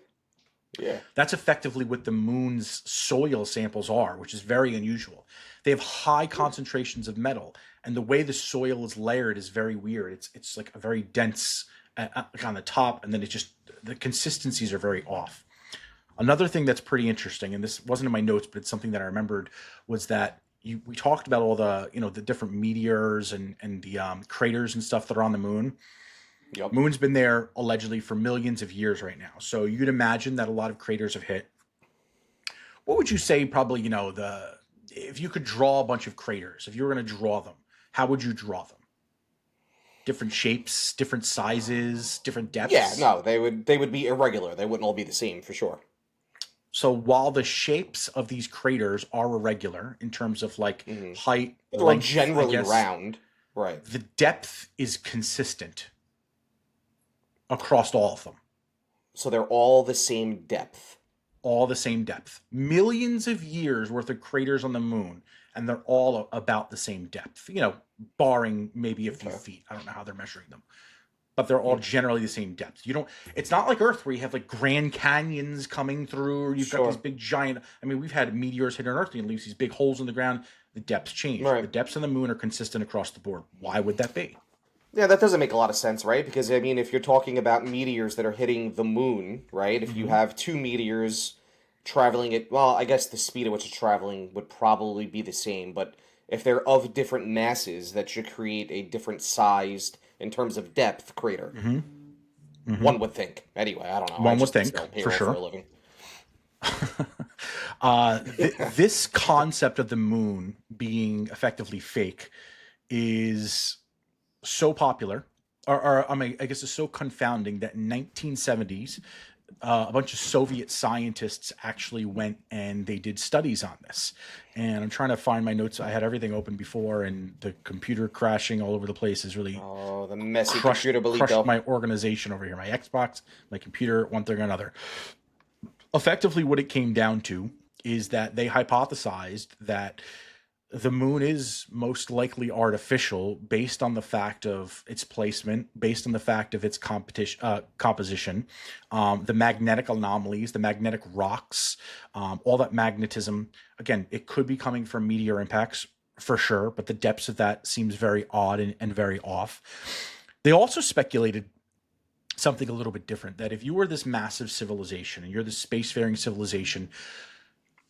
Yeah. That's effectively what the moon's soil samples are, which is very unusual. They have high concentrations of metal, and the way the soil is layered is very weird. It's like a very dense like on the top, and then the consistencies are very off. Another thing that's pretty interesting, and this wasn't in my notes, but it's something that I remembered, was that we talked about all the different meteors and the craters and stuff that are on the moon. Yep. Moon's been there allegedly for millions of years right now. So you'd imagine that a lot of craters have hit. What would you say probably, if you could draw a bunch of craters, if you were going to draw them, how would you draw them? Different shapes, different sizes, different Yeah, depths. no, they would be irregular. They wouldn't all be the same for sure. So while the shapes of these craters are irregular in terms of like Hmm. height, They're all length, I generally guess, round. Right. the depth is consistent across all of them. So they're all the same depth. All the same depth. Millions of years worth of craters on the moon, and they're all about the same depth. Barring maybe a few Okay. feet. I don't know how they're measuring them, but they're all generally the same depth. You don't. It's not like Earth where you have like Grand Canyons coming through, or you've got these Sure. big giant. I mean, we've had meteors hit on Earth and it leaves these big holes in the ground. The depths change. The Right. depths on the moon are consistent across the board. Why would that be? Yeah, that doesn't make a lot of sense, right? Because I mean, if you're talking about meteors that are hitting the moon, right? If you Mm-hmm. have two meteors traveling at, well, I guess the speed at which it's traveling would probably be the same, but if they're of different masses, that should create a different sized, in terms of depth, crater. Mm-hmm. Mm-hmm. One would think. Anyway, I don't know. I One would just think, spell for payroll for a sure. living. This concept of the moon being effectively fake is so popular, or I mean, I guess it's so confounding that in 1970s, a bunch of Soviet scientists actually went and they did studies on this. And I'm trying to find my notes. I had everything open before, and the computer crashing all over the place is really Oh, the messy crushed computer crushed Belito. my organization over here. My Xbox, my computer, one thing or another. Effectively, what it came down to is that they hypothesized that the moon is most likely artificial based on the fact of its placement, based on the fact of its composition, the magnetic anomalies, the magnetic rocks, all that magnetism. Again, it could be coming from meteor impacts for sure, but the depths of that seems very odd and very off. They also speculated something a little bit different, that if you were this massive civilization and you're this spacefaring civilization,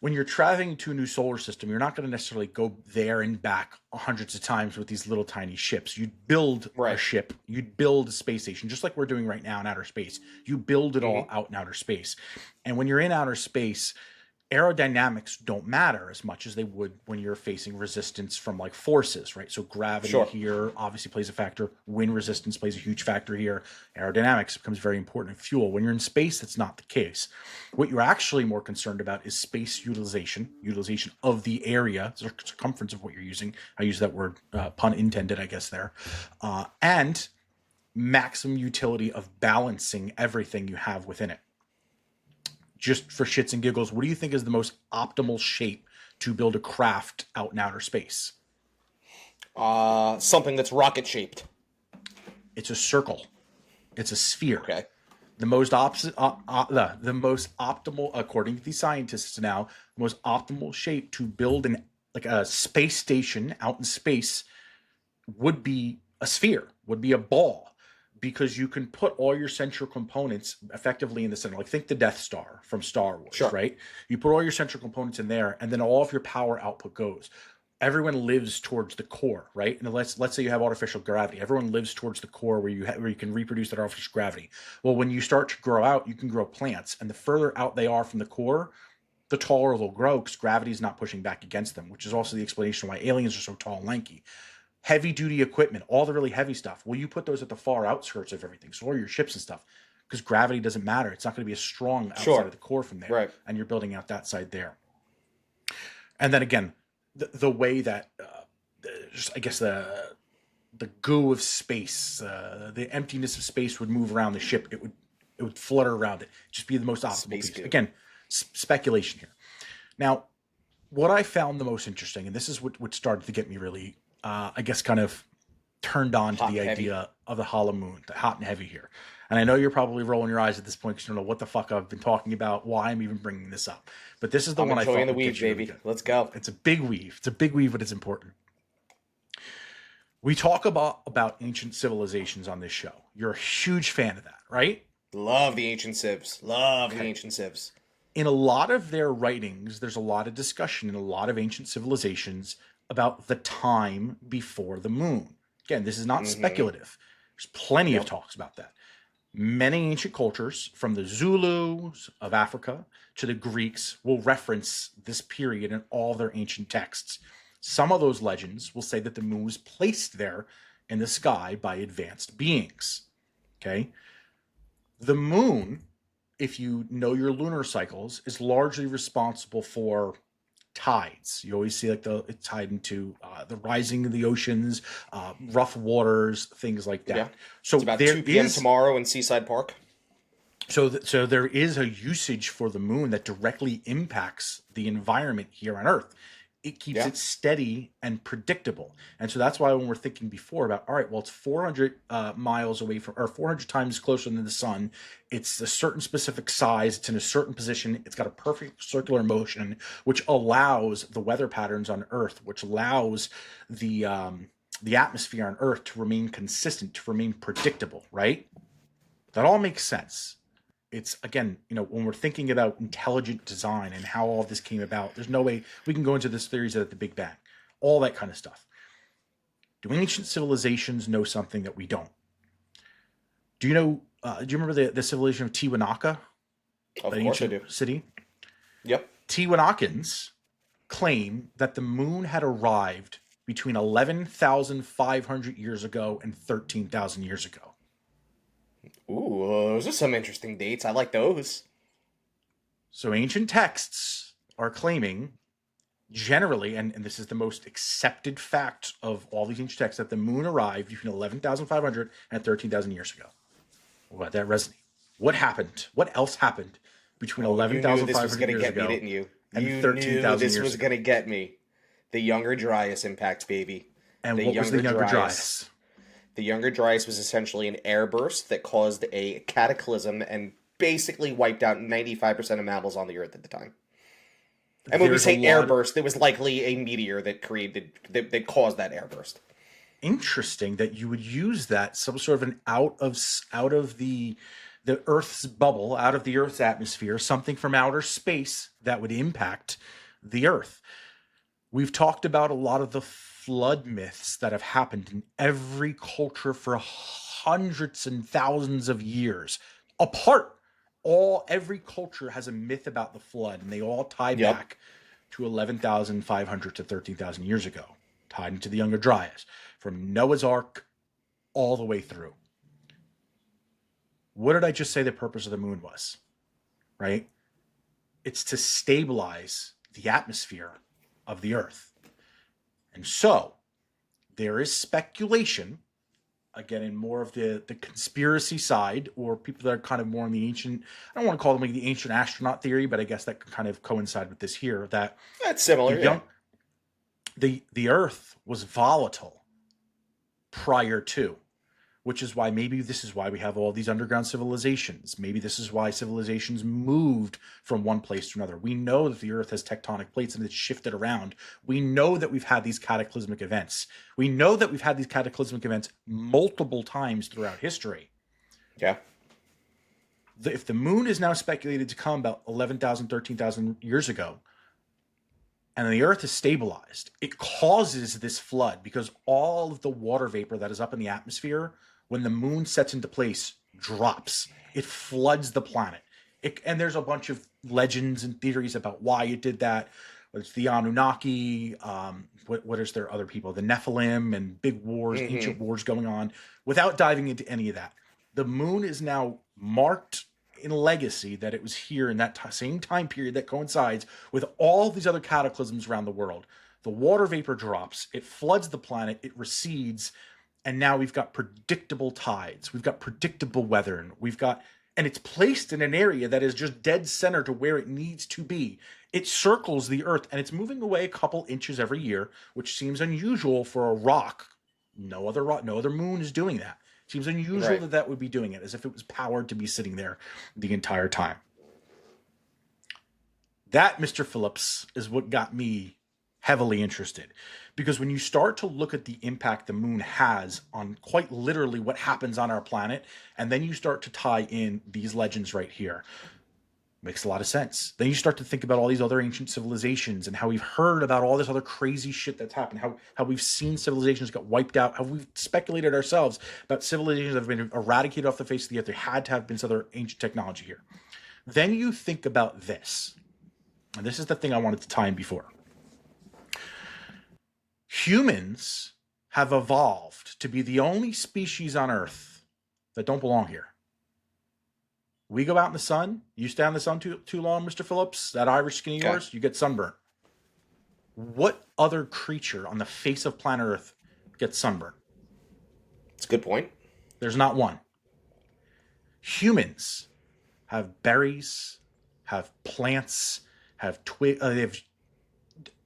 when you're traveling to a new solar system, you're not going to necessarily go there and back hundreds of times with these little tiny ships. You'd build a Right. ship, you'd build a space station, just like we're doing right now in outer space. You build it all Hmm. out in outer space. And when you're in outer space, aerodynamics don't matter as much as they would when you're facing resistance from like forces, right? So gravity Sure. here obviously plays a factor. Wind resistance plays a huge factor here. Aerodynamics becomes very important in fuel. When you're in space, that's not the case. What you're actually more concerned about is space utilization of the area, circumference of what you're using. I use that word, pun intended, I guess there, and maximum utility of balancing everything you have within it. Just for shits and giggles, what do you think is the most optimal shape to build a craft out in outer space? Something that's rocket shaped. It's a circle. It's a sphere. Okay. The most the most optimal, according to these scientists now, the most optimal shape to build an like a space station out in space would be a sphere, would be a ball, because you can put all your central components effectively in the center. Like think the Death Star from Star Wars, Sure. right? You put all your central components in there, and then all of your power output goes. Everyone lives towards the core, right? And let's say you have artificial gravity. Everyone lives towards the core where you can reproduce that artificial gravity. Well, when you start to grow out, you can grow plants, and the further out they are from the core, the taller they'll grow because gravity is not pushing back against them, which is also the explanation why aliens are so tall and lanky. Heavy duty equipment, all the really heavy stuff. Well, you put those at the far outskirts of everything, so all your ships and stuff, because gravity doesn't matter. It's not going to be as strong outside Sure. of the core from there, Right. and you're building out that side there. And then again, the way that just I guess the goo of space, the emptiness of space would move around the ship. It would flutter around it. Just be the most optimal Space piece. goo. Again, speculation here. Now, what I found the most interesting, and this is what started to get me really, I guess, kind of turned on to Hot the and heavy. idea of the hollow moon, the hot and heavy here. And I know you're probably rolling your eyes at this point because you don't know what the fuck I've been talking about, why I'm even bringing this up. But this is the I'm one I enjoying thought the would get weave, you really baby. good. Let's go. It's a big weave. It's a big weave, but it's important. We talk about ancient civilizations on this show. You're a huge fan of that, right? Love the ancient civs. Love the Okay. ancient civs. In a lot of their writings, there's a lot of discussion in a lot of ancient civilizations about the time before the moon. Again, this is not Mm-hmm. speculative. There's plenty of Yep. talks about that. Many ancient cultures, from the Zulus of Africa to the Greeks, will reference this period in all their ancient texts. Some of those legends will say that the moon was placed there in the sky by advanced beings. Okay? The moon, if you know your lunar cycles, is largely responsible for tides. You always see like it's tied into the rising of the oceans, rough waters, things like Yeah. that. So It's about there 2 p.m. is tomorrow in Seaside Park. so there is a usage for the moon that directly impacts the environment here on Earth. It keeps Yeah. it steady and predictable, and so that's why when we're thinking before about, all right, well, it's 400 miles away from, or 400 times closer than the sun. It's a certain specific size. It's in a certain position. It's got a perfect circular motion, which allows the weather patterns on Earth, which allows the atmosphere on Earth to remain consistent, to remain predictable. Right? That all makes sense. It's again, when we're thinking about intelligent design and how all this came about, there's no way we can go into this theories at the Big Bang, all that kind of stuff. Do ancient civilizations know something that we don't? Do you know? Do you remember the civilization of Tiwanaku, Of the course I ancient do. city? Yep. Tiwanakans claim that the moon had arrived between 11,500 years ago and 13,000 years ago. Ooh, those are some interesting dates. I like those. So ancient texts are claiming generally, and this is the most accepted fact of all these ancient texts, that the moon arrived between 11,500 and 13,000 years ago. Let that resonate. What happened? What else happened between Oh, you knew this was 11,500 going to years get me, ago didn't you? and You knew 13,000 this years was ago? going to get me. The Younger Dryas impact, baby. And The what was the Younger Younger Dryas. Dryas? The Younger Dryas was essentially an airburst that caused a cataclysm and basically wiped out 95% of mammals on the Earth at the time. And when we There's a say lot. airburst, it was likely a meteor that that caused that airburst. Interesting that you would use that, some sort of an out of the Earth's bubble, out of the Earth's atmosphere, something from outer space that would impact the Earth. We've talked about a lot of the flood myths that have happened in every culture for hundreds and thousands of years. Apart, every culture has a myth about the flood, and they all tie Yep. back to 11,500 to 13,000 years ago, tied into the Younger Dryas, from Noah's Ark all the way through. What did I just say the purpose of the moon was? Right? It's to stabilize the atmosphere of the Earth. And so there is speculation, again, in more of the conspiracy side, or people that are kind of more in the ancient, I don't want to call them like the ancient astronaut theory, but I guess that can kind of coincide with this here, that That's the similar, yeah. young the Earth was volatile prior to, which is why maybe this is why we have all these underground civilizations. Maybe this is why civilizations moved from one place to another. We know that the Earth has tectonic plates and it's shifted around. We know that we've had these cataclysmic events. We know that we've had these cataclysmic events multiple times throughout history. Yeah. If the moon is now speculated to come about 11,000, 13,000 years ago, and the Earth is stabilized, it causes this flood because all of the water vapor that is up in the atmosphere, when the moon sets into place, drops. It floods the planet. And there's a bunch of legends and theories about why it did that. It's the Anunnaki. What is there other people? The Nephilim and big wars, ancient wars going on. Without diving into any of that, the moon is now marked in legacy that it was here in that same time period that coincides with all these other cataclysms around the world. The water vapor drops, it floods the planet, it recedes, and now we've got predictable tides, we've got predictable weather, and it's placed in an area that is just dead center to where it needs to be. It circles the Earth, and it's moving away a couple inches every year, which seems unusual for a rock. No other moon is doing that. Seems unusual Right. that would be doing it, as if it was powered to be sitting there the entire time. That, Mr. Phillips, is what got me heavily interested. Because when you start to look at the impact the moon has on quite literally what happens on our planet, and then you start to tie in these legends right here, makes a lot of sense. Then you start to think about all these other ancient civilizations and how we've heard about all this other crazy shit that's happened, how we've seen civilizations get wiped out, how we've speculated ourselves about civilizations that have been eradicated off the face of the earth. There had to have been some other ancient technology here. Then you think about this, and this is the thing I wanted to tie in before. Humans have evolved to be the only species on Earth that don't belong here. We go out in the sun. You stay on the sun too long, Mr. Phillips. That Irish skin of yours, you get sunburn. What other creature on the face of planet Earth gets sunburn? It's a good point. There's not one. Humans have berries, have plants, they have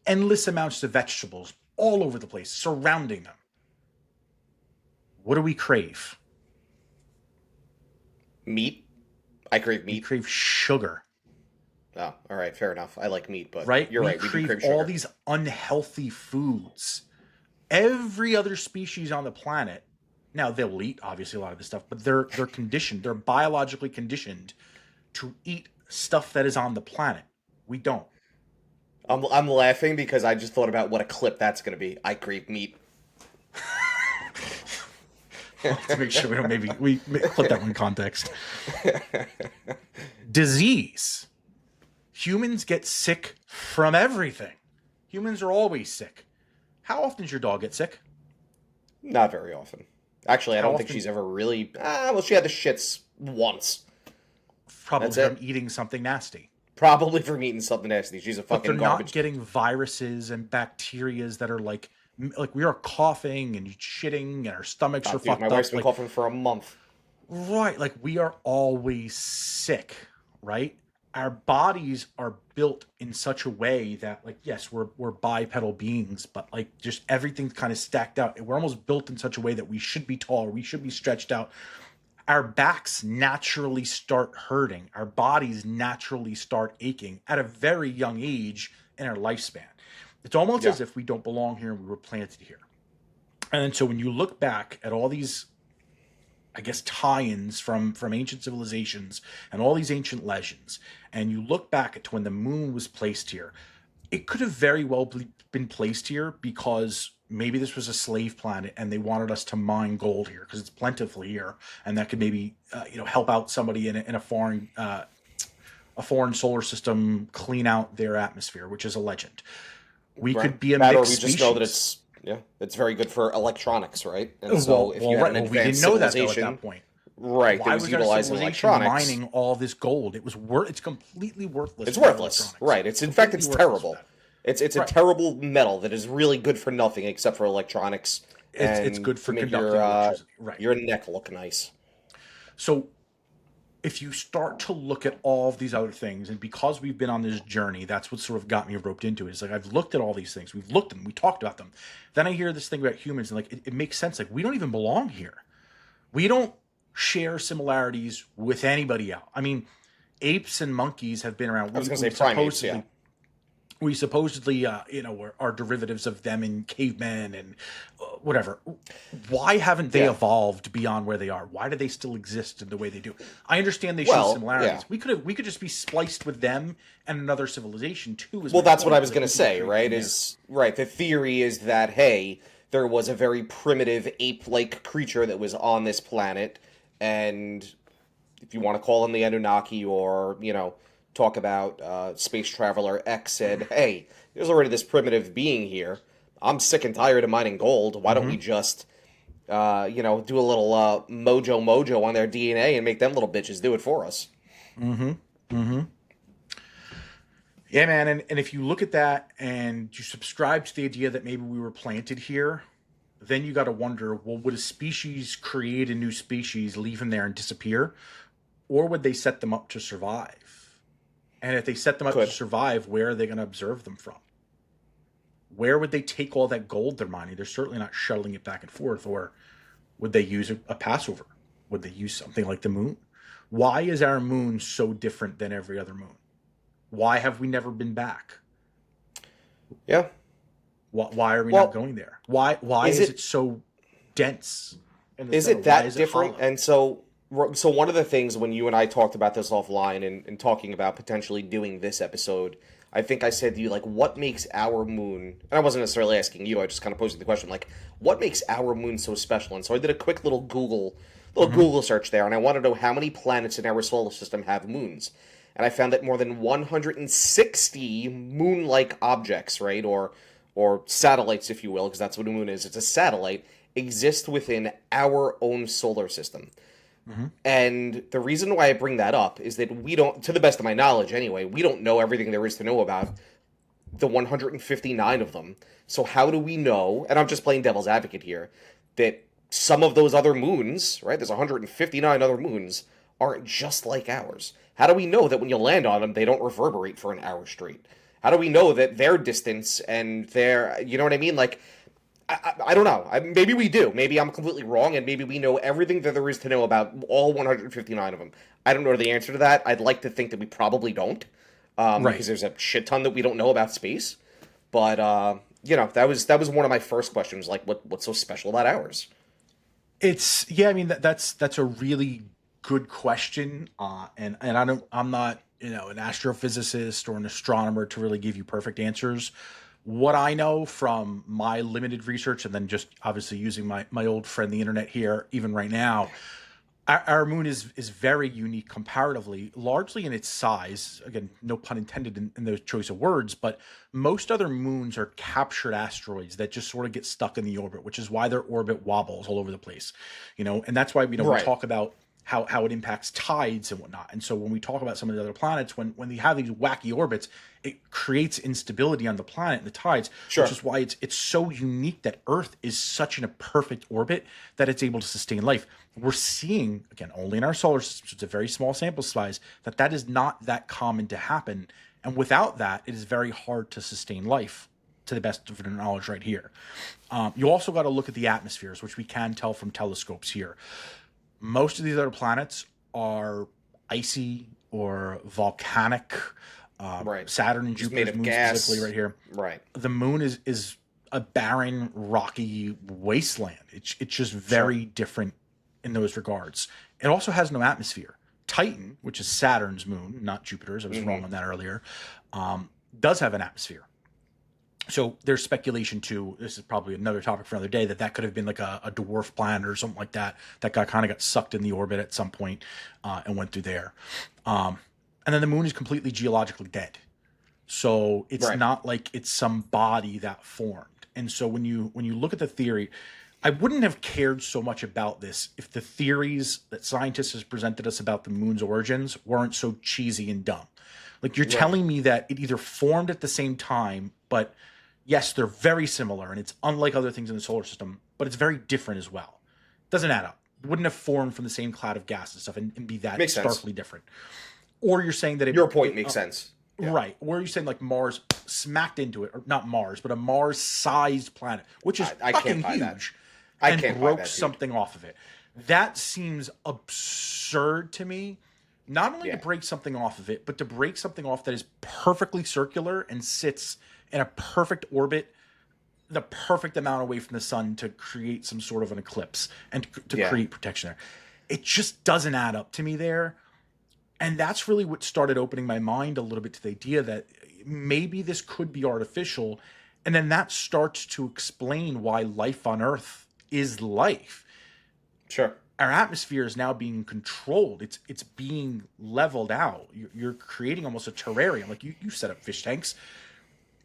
endless amounts of vegetables all over the place, surrounding them. What do we crave? Meat. I crave We meat. crave sugar. Oh, all right, fair enough. I like meat, but Right? you're We right. We do crave crave sugar. all these unhealthy foods. Every other species on the planet, now they'll eat obviously a lot of this stuff, but they're conditioned, they're biologically conditioned to eat stuff that is on the planet. We don't. I'm laughing because I just thought about what a clip that's going to be. I crave meat. To make sure we don't maybe we put that one in context. Disease. Humans get sick from everything. Humans are always sick. How often does your dog get sick? Not very often. Actually, I How don't think often- she's ever really. Well, she had the shits once. Probably That's from it. eating something nasty. Probably from eating something nasty. She's a But they're fucking not garbage. getting viruses and bacterias that are like we are coughing and shitting and our stomachs are Dude, fucked my up. wife's been Like, coughing for a month. right, like we are always sick, right? Our bodies are built in such a way that, like, yes, we're bipedal beings, but like just everything's kind of stacked out. We're almost built in such a way that we should be taller, we should be stretched out. Our backs naturally start hurting. Our bodies naturally start aching at a very young age in our lifespan. It's almost as if we don't belong here and we were planted here. And then so when you look back at all these I guess, tie-ins from ancient civilizations and all these ancient legends, and you look back at when the moon was placed here, it could have very well been placed here because maybe this was a slave planet and they wanted us to mine gold here because it's plentiful here, and that could maybe help out somebody in a foreign solar system clean out their atmosphere, which is a legend. We Right. could be a That, or mixed we just know that species. it's very good for electronics, right? And so Well, if well, you had right. an Well, we didn't advanced know that though at civilization, that point. right, that Why was was our utilizing civilization electronics, mining all this gold? It's completely worthless it's without worthless. electronics. Right. It's in fact Completely it's worthless terrible. without. It's a Right. terrible metal that is really good for nothing except for electronics It's and good to for make conducting electricity. Right. your neck look nice. So if you start to look at all of these other things, and because we've been on this journey, that's what sort of got me roped into it. It's like I've looked at all these things, we've looked at them, we talked about them. Then I hear this thing about humans, and like it makes sense. Like we don't even belong here. We don't share similarities with anybody else. I mean, apes and monkeys have been around. I was going to say primates, yeah. We supposedly, are derivatives of them in cavemen and whatever. Why haven't they Yeah. evolved beyond where they are? Why do they still exist in the way they do? I understand they share Well, similarities. yeah. We could just be spliced with them and another civilization too. Well, that's what I was going to We could say, create right? from there. Is right. The theory is that, hey, there was a very primitive ape-like creature that was on this planet, and if you want to call him the Anunnaki, or talk about space traveler X said, hey, there's already this primitive being here. I'm sick and tired of mining gold. Why don't we just do a little mojo on their DNA and make them little bitches do it for us? Yeah, man. And if you look at that and you subscribe to the idea that maybe we were planted here, then you got to wonder, well, would a species create a new species, leave them there and disappear? Or would they set them up to survive? And if they set them up to Could. survive, where are they going to observe them from? Where would they take all that gold they're mining? They're certainly not shuttling it back and forth. Or would they use a Passover? Would they use something like the moon? Why is our moon so different than every other moon? Why have we never been back? Yeah. Why are we Well, not going there? Why is is it it so dense in the is center? it Why that is it different? hollow? And so one of the things when you and I talked about this offline and talking about potentially doing this episode, I think I said to you, like, what makes our moon, and I wasn't necessarily asking you, I just kind of posed the question, like, what makes our moon so special? And so I did a quick Google search there, and I want to know how many planets in our solar system have moons. And I found that more than 160 moon-like objects, right, or satellites, if you will, because that's what a moon is. It's a satellite, exist within our own solar system. And the reason why I bring that up is that we don't, to the best of my knowledge anyway, we don't know everything there is to know about the 159 of them. So how do we know, and I'm just playing devil's advocate here, that some of those other moons, right, there's 159 other moons, aren't just like ours? How do we know that when you land on them, they don't reverberate for an hour straight? How do we know that their distance and their, you know what I mean? Like, I don't know. Maybe we do. Maybe I'm completely wrong, and maybe we know everything that there is to know about all 159 of them. I don't know the answer to that. I'd like to think that we probably don't, Right. because there's a shit ton that we don't know about space. But that was one of my first questions. Like, what's so special about ours? It's yeah. I mean that's a really good question. And I'm not an astrophysicist or an astronomer to really give you perfect answers. What I know from my limited research, and then just obviously using my old friend the internet here, even right now, our moon is very unique comparatively, largely in its size. Again, no pun intended in those choice of words, but most other moons are captured asteroids that just sort of get stuck in the orbit, which is why their orbit wobbles all over the place. And that's why we Right. talk about how it impacts tides and whatnot. And so when we talk about some of the other planets, when they have these wacky orbits, it creates instability on the planet and the tides, which Sure. is why it's so unique that Earth is such in a perfect orbit that it's able to sustain life. We're seeing, again, only in our solar system, so it's a very small sample size, that is not that common to happen. And without that, it is very hard to sustain life, to the best of our knowledge right here. You also got to look at the atmospheres, which we can tell from telescopes here. Most of these other planets are icy or volcanic. Right. Saturn and Just made Jupiter's of moon specifically gas. right here. Right. The moon is a barren, rocky wasteland. It's just Sure. very different in those regards. It also has no atmosphere. Titan, which is Saturn's moon, not Jupiter's, I was wrong on that earlier, does have an atmosphere. So there's speculation too. This is probably another topic for another day. That could have been like a dwarf planet or something like that. That got sucked in the orbit at some point and went through there. And then the moon is completely geologically dead. So it's not like it's some body that formed. And so when you look at the theory, I wouldn't have cared so much about this if the theories that scientists have presented us about the moon's origins weren't so cheesy and dumb. Like you're telling me that it either formed at the same time, but yes, they're very similar and it's unlike other things in the solar system, but it's very different as well. Doesn't add up. It wouldn't have formed from the same cloud of gas and stuff and be that starkly different. Or you're saying that your point makes sense. Yeah. Right. Or you're saying like Mars smacked into it, or not Mars, but a Mars-sized planet, which is fucking huge, and broke something off of it. That seems absurd to me. Not only to break something off of it, but to break something off that is perfectly circular and sits in a perfect orbit, the perfect amount away from the sun to create some sort of an eclipse and to create protection there. It just doesn't add up to me there. And that's really what started opening my mind a little bit to the idea that maybe this could be artificial. And then that starts to explain why life on Earth is life. Sure. Our atmosphere is now being controlled. It's being leveled out. You're creating almost a terrarium. Like you set up fish tanks.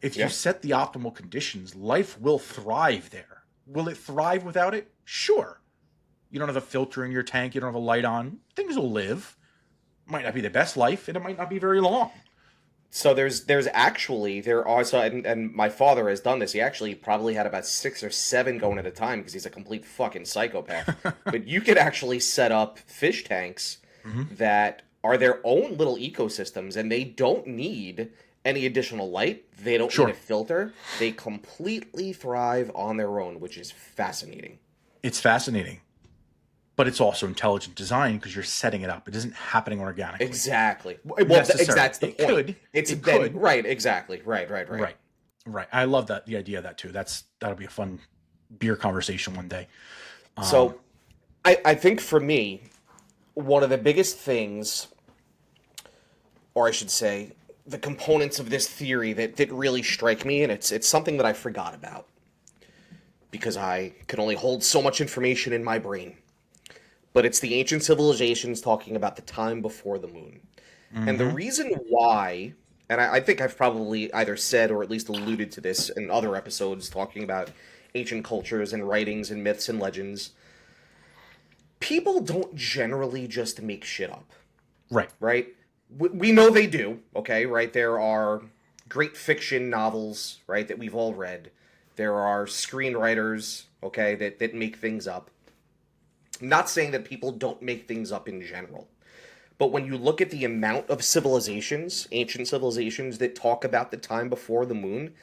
If you set the optimal conditions, life will thrive there. Will it thrive without it? Sure. You don't have a filter in your tank. You don't have a light on. Things will live. Might not be the best life, and it might not be very long. So there are so and my father has done this. He actually probably had about 6 or 7 going at a time because he's a complete fucking psychopath. But you could actually set up fish tanks that are their own little ecosystems, and they don't need any additional light. They don't need a filter. They completely thrive on their own, which is fascinating. It's fascinating. But it's also intelligent design because you're setting it up. It isn't happening organically. Exactly. Well, that's the point. It could. Right, exactly. Right. I love that, the idea of that too. That'll be a fun beer conversation one day. So I think for me, one of the biggest things, or I should say, the components of this theory that really strike me, and it's something that I forgot about because I can only hold so much information in my brain. But it's the ancient civilizations talking about the time before the moon. And the reason why, and I think I've probably either said or at least alluded to this in other episodes talking about ancient cultures and writings and myths and legends, people don't generally just make shit up. Right? We know they do, okay, right? There are great fiction novels, right, that we've all read. There are screenwriters, okay, that make things up. I'm not saying that people don't make things up in general. But when you look at the amount of civilizations, ancient civilizations, that talk about the time before the moon,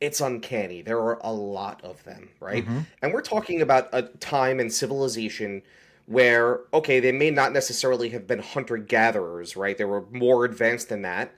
it's uncanny. There are a lot of them, right? And we're talking about a time and civilization where, okay, they may not necessarily have been hunter-gatherers, right? They were more advanced than that.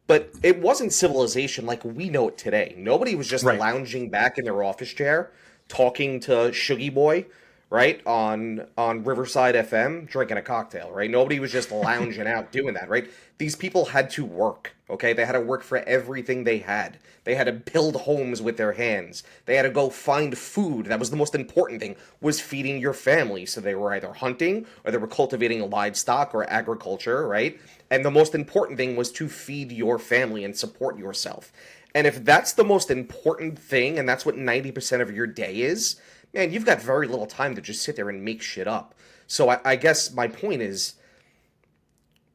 But it wasn't civilization like we know it today. Nobody was just lounging back in their office chair, talking to Shuggy Boy, right, on Riverside FM, drinking a cocktail, right? Nobody was just lounging out doing that, right? These people had to work, okay? They had to work for everything they had. They had to build homes with their hands. They had to go find food. That was the most important thing, was feeding your family. So they were either hunting or they were cultivating livestock or agriculture, right? And the most important thing was to feed your family and support yourself. And if that's the most important thing, and that's what 90% of your day is, man, you've got very little time to just sit there and make shit up. So I guess my point is,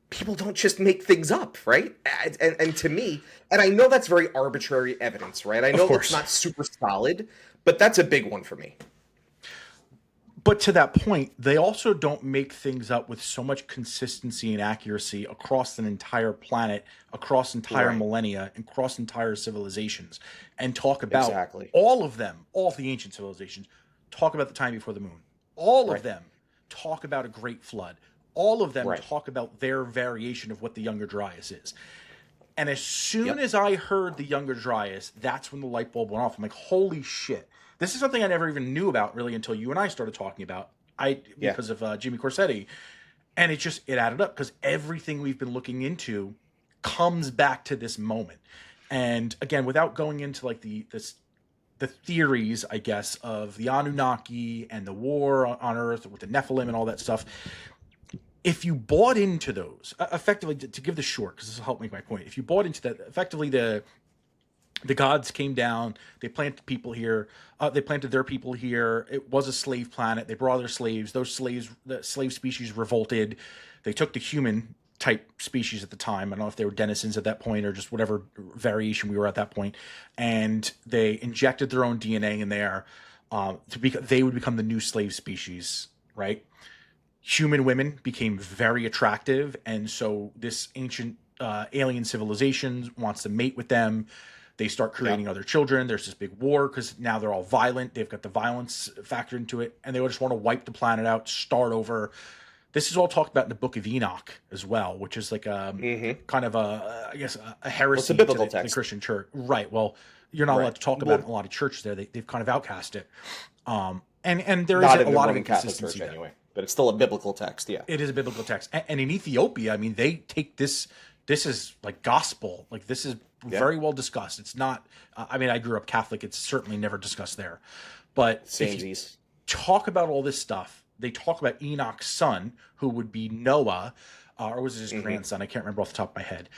people don't just make things up, right? And to me, and I know that's very arbitrary evidence, right? I know it's not super solid, but that's a big one for me. But to that point, they also don't make things up with so much consistency and accuracy across an entire planet, across entire millennia, and across entire civilizations, and talk about all of them, all of the ancient civilizations, talk about the time before the moon. All of them talk about a great flood. All of them talk about their variation of what the Younger Dryas is. And as soon as I heard the Younger Dryas, that's when the light bulb went off. I'm like, holy shit. This is something I never even knew about really until you and I started talking about Yeah. Because of Jimmy Corsetti, and it added up because everything we've been looking into comes back to this moment. And again, without going into like the theories, I guess, of the Anunnaki and the war on Earth with the Nephilim and all that stuff, if you bought into those, effectively, to give the short, because this will help make my point, if you bought into that, effectively the gods came down, they planted people here, they planted their people here. It was a slave planet. They brought their slaves. Those slaves, the slave species revolted. They took the human type species at the time. I don't know if they were denizens at that point or just whatever variation we were at that point, and they injected their own DNA in there they would become the new slave species, right? Human women became very attractive, and so this ancient alien civilization wants to mate with them. They start creating other children. There's this big war because now they're all violent. They've got the violence factored into it, and they just want to wipe the planet out, start over. This is all talked about in the Book of Enoch as well, which is like a kind of I guess a heresy Well, biblical to text. the Christian church, right? Well, you're not allowed to talk about it in a lot of churches there. They've kind of outcast it, and there is a lot of inconsistency there. Anyway, but it's still a biblical text. Yeah, it is a biblical text, and in Ethiopia, I mean, they take this. This is like gospel. Like this is very well discussed. It's not. I mean, I grew up Catholic. It's certainly never discussed there, but if you talk about all this stuff, they talk about Enoch's son, who would be Noah, or was it his grandson? I can't remember off the top of my head.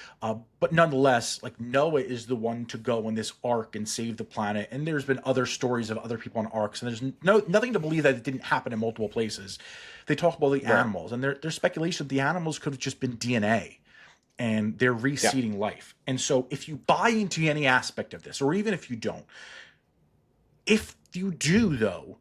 But nonetheless, like Noah is the one to go on this ark and save the planet. And there's been other stories of other people on arks, and there's nothing to believe that it didn't happen in multiple places. They talk about the animals, and there's speculation that the animals could have just been DNA, and they're reseeding life. And so, if you buy into any aspect of this, or even if you don't, if you do though,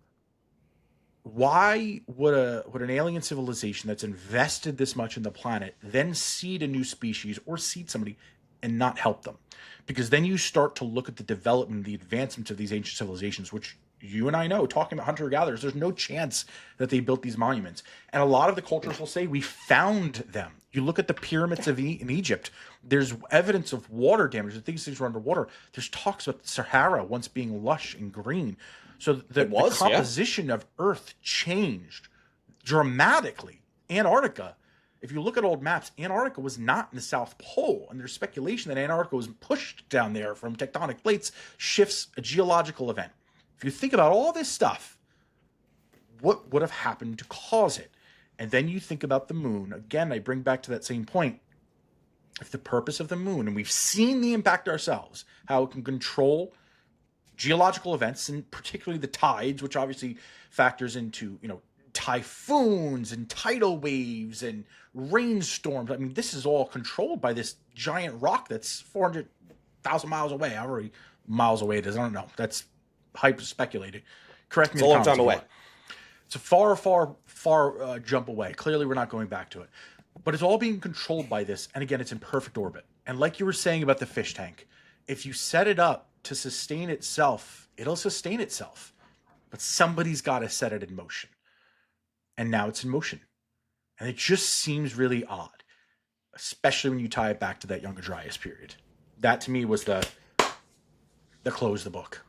why would an alien civilization that's invested this much in the planet then seed a new species or seed somebody and not help them? Because then you start to look at the development, the advancements of these ancient civilizations, which you and I know, talking about hunter-gatherers, there's no chance that they built these monuments. And a lot of the cultures will say, we found them. You look at the pyramids in Egypt, there's evidence of water damage. These things were underwater. There's talks about the Sahara once being lush and green. So the composition of Earth changed dramatically. Antarctica, if you look at old maps, Antarctica was not in the South Pole. And there's speculation that Antarctica was pushed down there from tectonic plates, shifts, a geological event. If you think about all this stuff, what would have happened to cause it? And then you think about the moon. Again, I bring back to that same point. If the purpose of the moon, and we've seen the impact ourselves, how it can control geological events, and particularly the tides, which obviously factors into, typhoons and tidal waves and rainstorms. I mean, this is all controlled by this giant rock that's 400,000 miles away. However many miles away it is, I don't know. That's hyper speculated. Correct me. It's a long time away. It's a far jump away. Clearly, we're not going back to it. But it's all being controlled by this. And again, it's in perfect orbit. And like you were saying about the fish tank, if you set it up to sustain itself, it'll sustain itself. But somebody's got to set it in motion. And now it's in motion. And it just seems really odd, especially when you tie it back to that Younger Dryas period. That to me was the close of the book.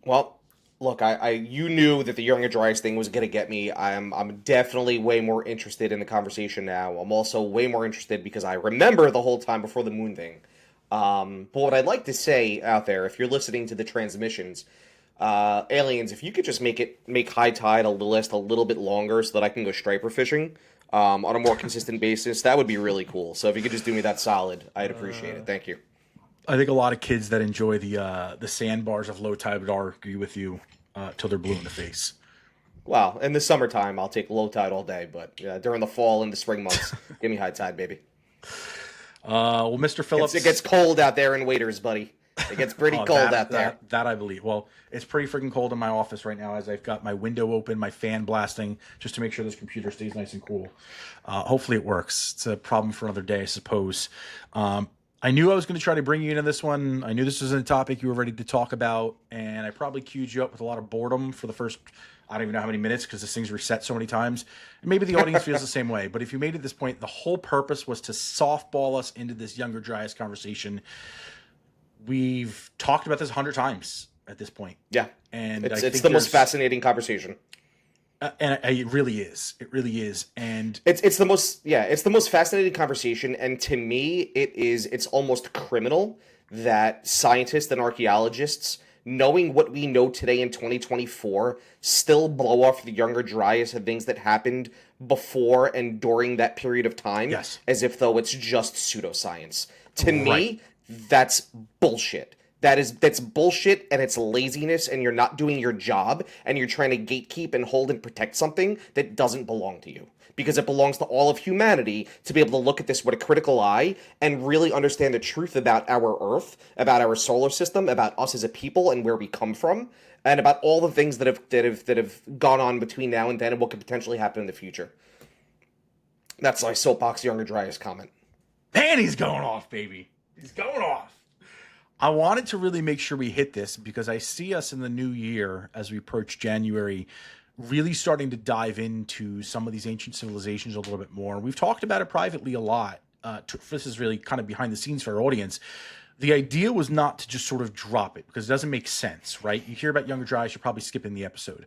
Well, look, you knew that the Younger Dryas thing was going to get me. I'm definitely way more interested in the conversation now. I'm also way more interested because I remember the whole time before the moon thing. But what I'd like to say out there, if you're listening to the transmissions, aliens, if you could just make high tide list a little bit longer so that I can go striper fishing on a more consistent basis, that would be really cool. So if you could just do me that solid, I'd appreciate it. Thank you. I think a lot of kids that enjoy the sandbars of low tide would argue with you till they're blue in the face. Well, in the summertime, I'll take low tide all day, but during the fall and the spring months, give me high tide, baby. Well, Mr. Phillips, it gets cold out there in Waders, buddy. It gets pretty cold out there. That I believe. Well, it's pretty freaking cold in my office right now as I've got my window open, my fan blasting, just to make sure this computer stays nice and cool. Hopefully it works. It's a problem for another day, I suppose. I knew I was going to try to bring you into this one. I knew this was a topic you were ready to talk about, and I probably queued you up with a lot of boredom for the first, I don't even know how many minutes because this thing's reset so many times. And maybe the audience feels the same way, but if you made it this point, the whole purpose was to softball us into this Younger Dryas conversation. We've talked about this 100 times at this point. Yeah. And it's the most fascinating conversation. And it really is. It really is. And It's the most fascinating conversation, and to me it's almost criminal that scientists and archaeologists, knowing what we know today in 2024, still blow off the Younger Dryas and things that happened before and during that period of time yes, as if though it's just pseudoscience. To right. me, that's bullshit. That's bullshit, and it's laziness, and you're not doing your job, and you're trying to gatekeep and hold and protect something that doesn't belong to you, because it belongs to all of humanity to be able to look at this with a critical eye and really understand the truth about our Earth, about our solar system, about us as a people and where we come from, and about all the things that have gone on between now and then and what could potentially happen in the future. That's my soapbox Younger Dryas comment. Man, he's going off, baby. He's going off. I wanted to really make sure we hit this because I see us in the new year as we approach January, really starting to dive into some of these ancient civilizations a little bit more. We've talked about it privately a lot. This is really kind of behind the scenes for our audience. The idea was not to just sort of drop it because it doesn't make sense, right? You hear about Younger Dryas, you're probably skipping the episode.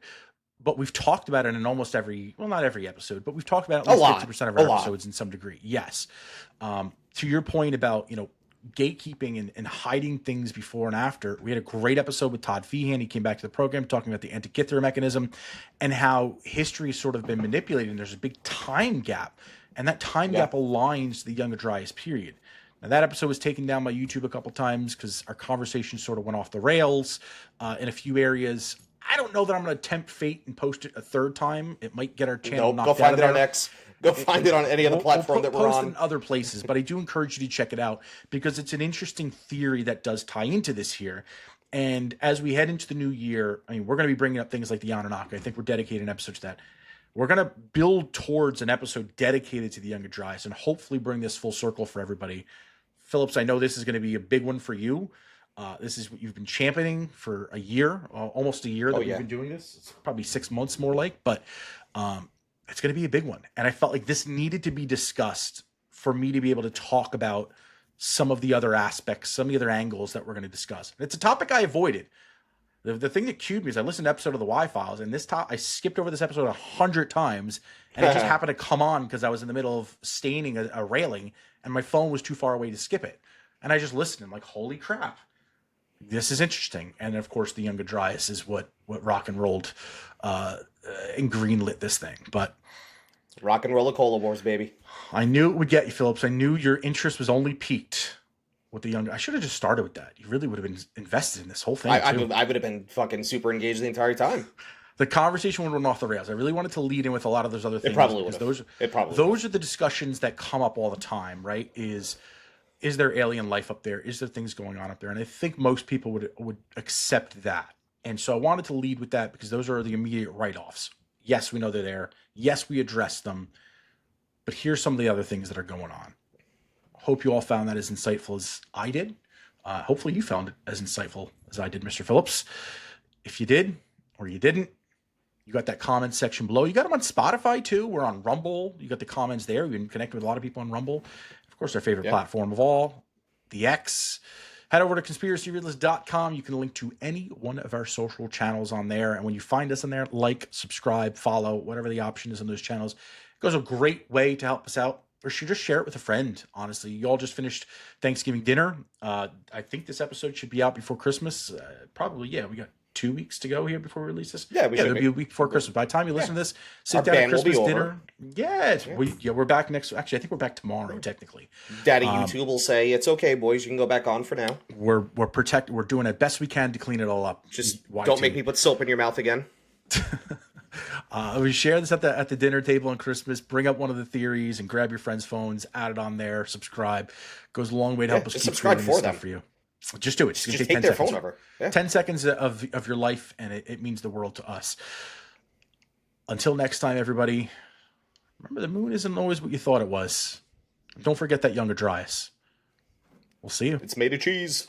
But we've talked about it in almost every, well, not every episode, but we've talked about at least 50% of our episodes in some degree. Yes. To your point about, gatekeeping and hiding things before and after. We had a great episode with Todd Feehan. He came back to the program talking about the Antikythera mechanism and how history has sort of been manipulated. And there's a big time gap, and that time gap aligns to the Younger Dryas period. Now, that episode was taken down by YouTube a couple times because our conversation sort of went off the rails in a few areas. I don't know that I'm going to tempt fate and post it a third time. It might get our channel knocked out of there. Go find it on X. Go find it on any other platform that we're on. Post it in other places, but I do encourage you to check it out because it's an interesting theory that does tie into this here. And as we head into the new year, I mean, we're going to be bringing up things like the Anunnaki. I think we're dedicating an episode to that. We're going to build towards an episode dedicated to the Younger Dryas and hopefully bring this full circle for everybody. Phillips, I know this is going to be a big one for you. This is what you've been championing for a year, almost a year that we've been doing this. It's probably 6 months more like, but it's going to be a big one. And I felt like this needed to be discussed for me to be able to talk about some of the other aspects, some of the other angles that we're going to discuss. And it's a topic I avoided. The thing that cued me is I listened to an episode of the Y-Files, and I skipped over this episode 100 times, and it just happened to come on because I was in the middle of staining a railing, and my phone was too far away to skip it. And I just listened. I'm like, holy crap. This is interesting. And of course, the Younger Dryas is what rock and rolled and greenlit this thing. But rock and roll the Cola Wars, baby. I knew it would get you, Phillips. I knew your interest was only piqued with the Younger. I should have just started with that. You really would have been invested in this whole thing. I would have been fucking super engaged the entire time. The conversation would run off the rails. I really wanted to lead in with a lot of those other things. It probably would have. Those are the discussions that come up all the time, right? Is there alien life up there? Is there things going on up there? And I think most people would accept that. And so I wanted to lead with that because those are the immediate write-offs. Yes, we know they're there. Yes, we address them. But here's some of the other things that are going on. Hope you all found that as insightful as I did. Hopefully you found it as insightful as I did, Mr. Phillips. If you did or you didn't, you got that comment section below. You got them on Spotify too. We're on Rumble. You got the comments there. We've been connecting with a lot of people on Rumble. Of course, our favorite platform of all, the X. Head over to conspiracyrealist.com. You can link to any one of our social channels on there. And when you find us in there, like, subscribe, follow, whatever the option is on those channels. It goes a great way to help us out. Or should just share it with a friend, honestly. You all just finished Thanksgiving dinner. I think this episode should be out before Christmas. Probably, yeah. We got 2 weeks to go here before we release this. Yeah, it'll be a week before Christmas. By the time you listen to this, sit down at Christmas dinner. Yeah, we're back next. Actually, I think we're back tomorrow, technically. Daddy YouTube will say it's okay, boys. You can go back on for now. We're doing the best we can to clean it all up. Just don't make me put soap in your mouth again. We share this at the dinner table on Christmas. Bring up one of the theories and grab your friends' phones. Add it on there. Subscribe. Goes a long way to help us keep creating this stuff for you. Just do it. Just take their phone over. 10 seconds of your life, and it means the world to us. Until next time, everybody, remember the moon isn't always what you thought it was. Don't forget that Younger Dryas. We'll see you. It's made of cheese.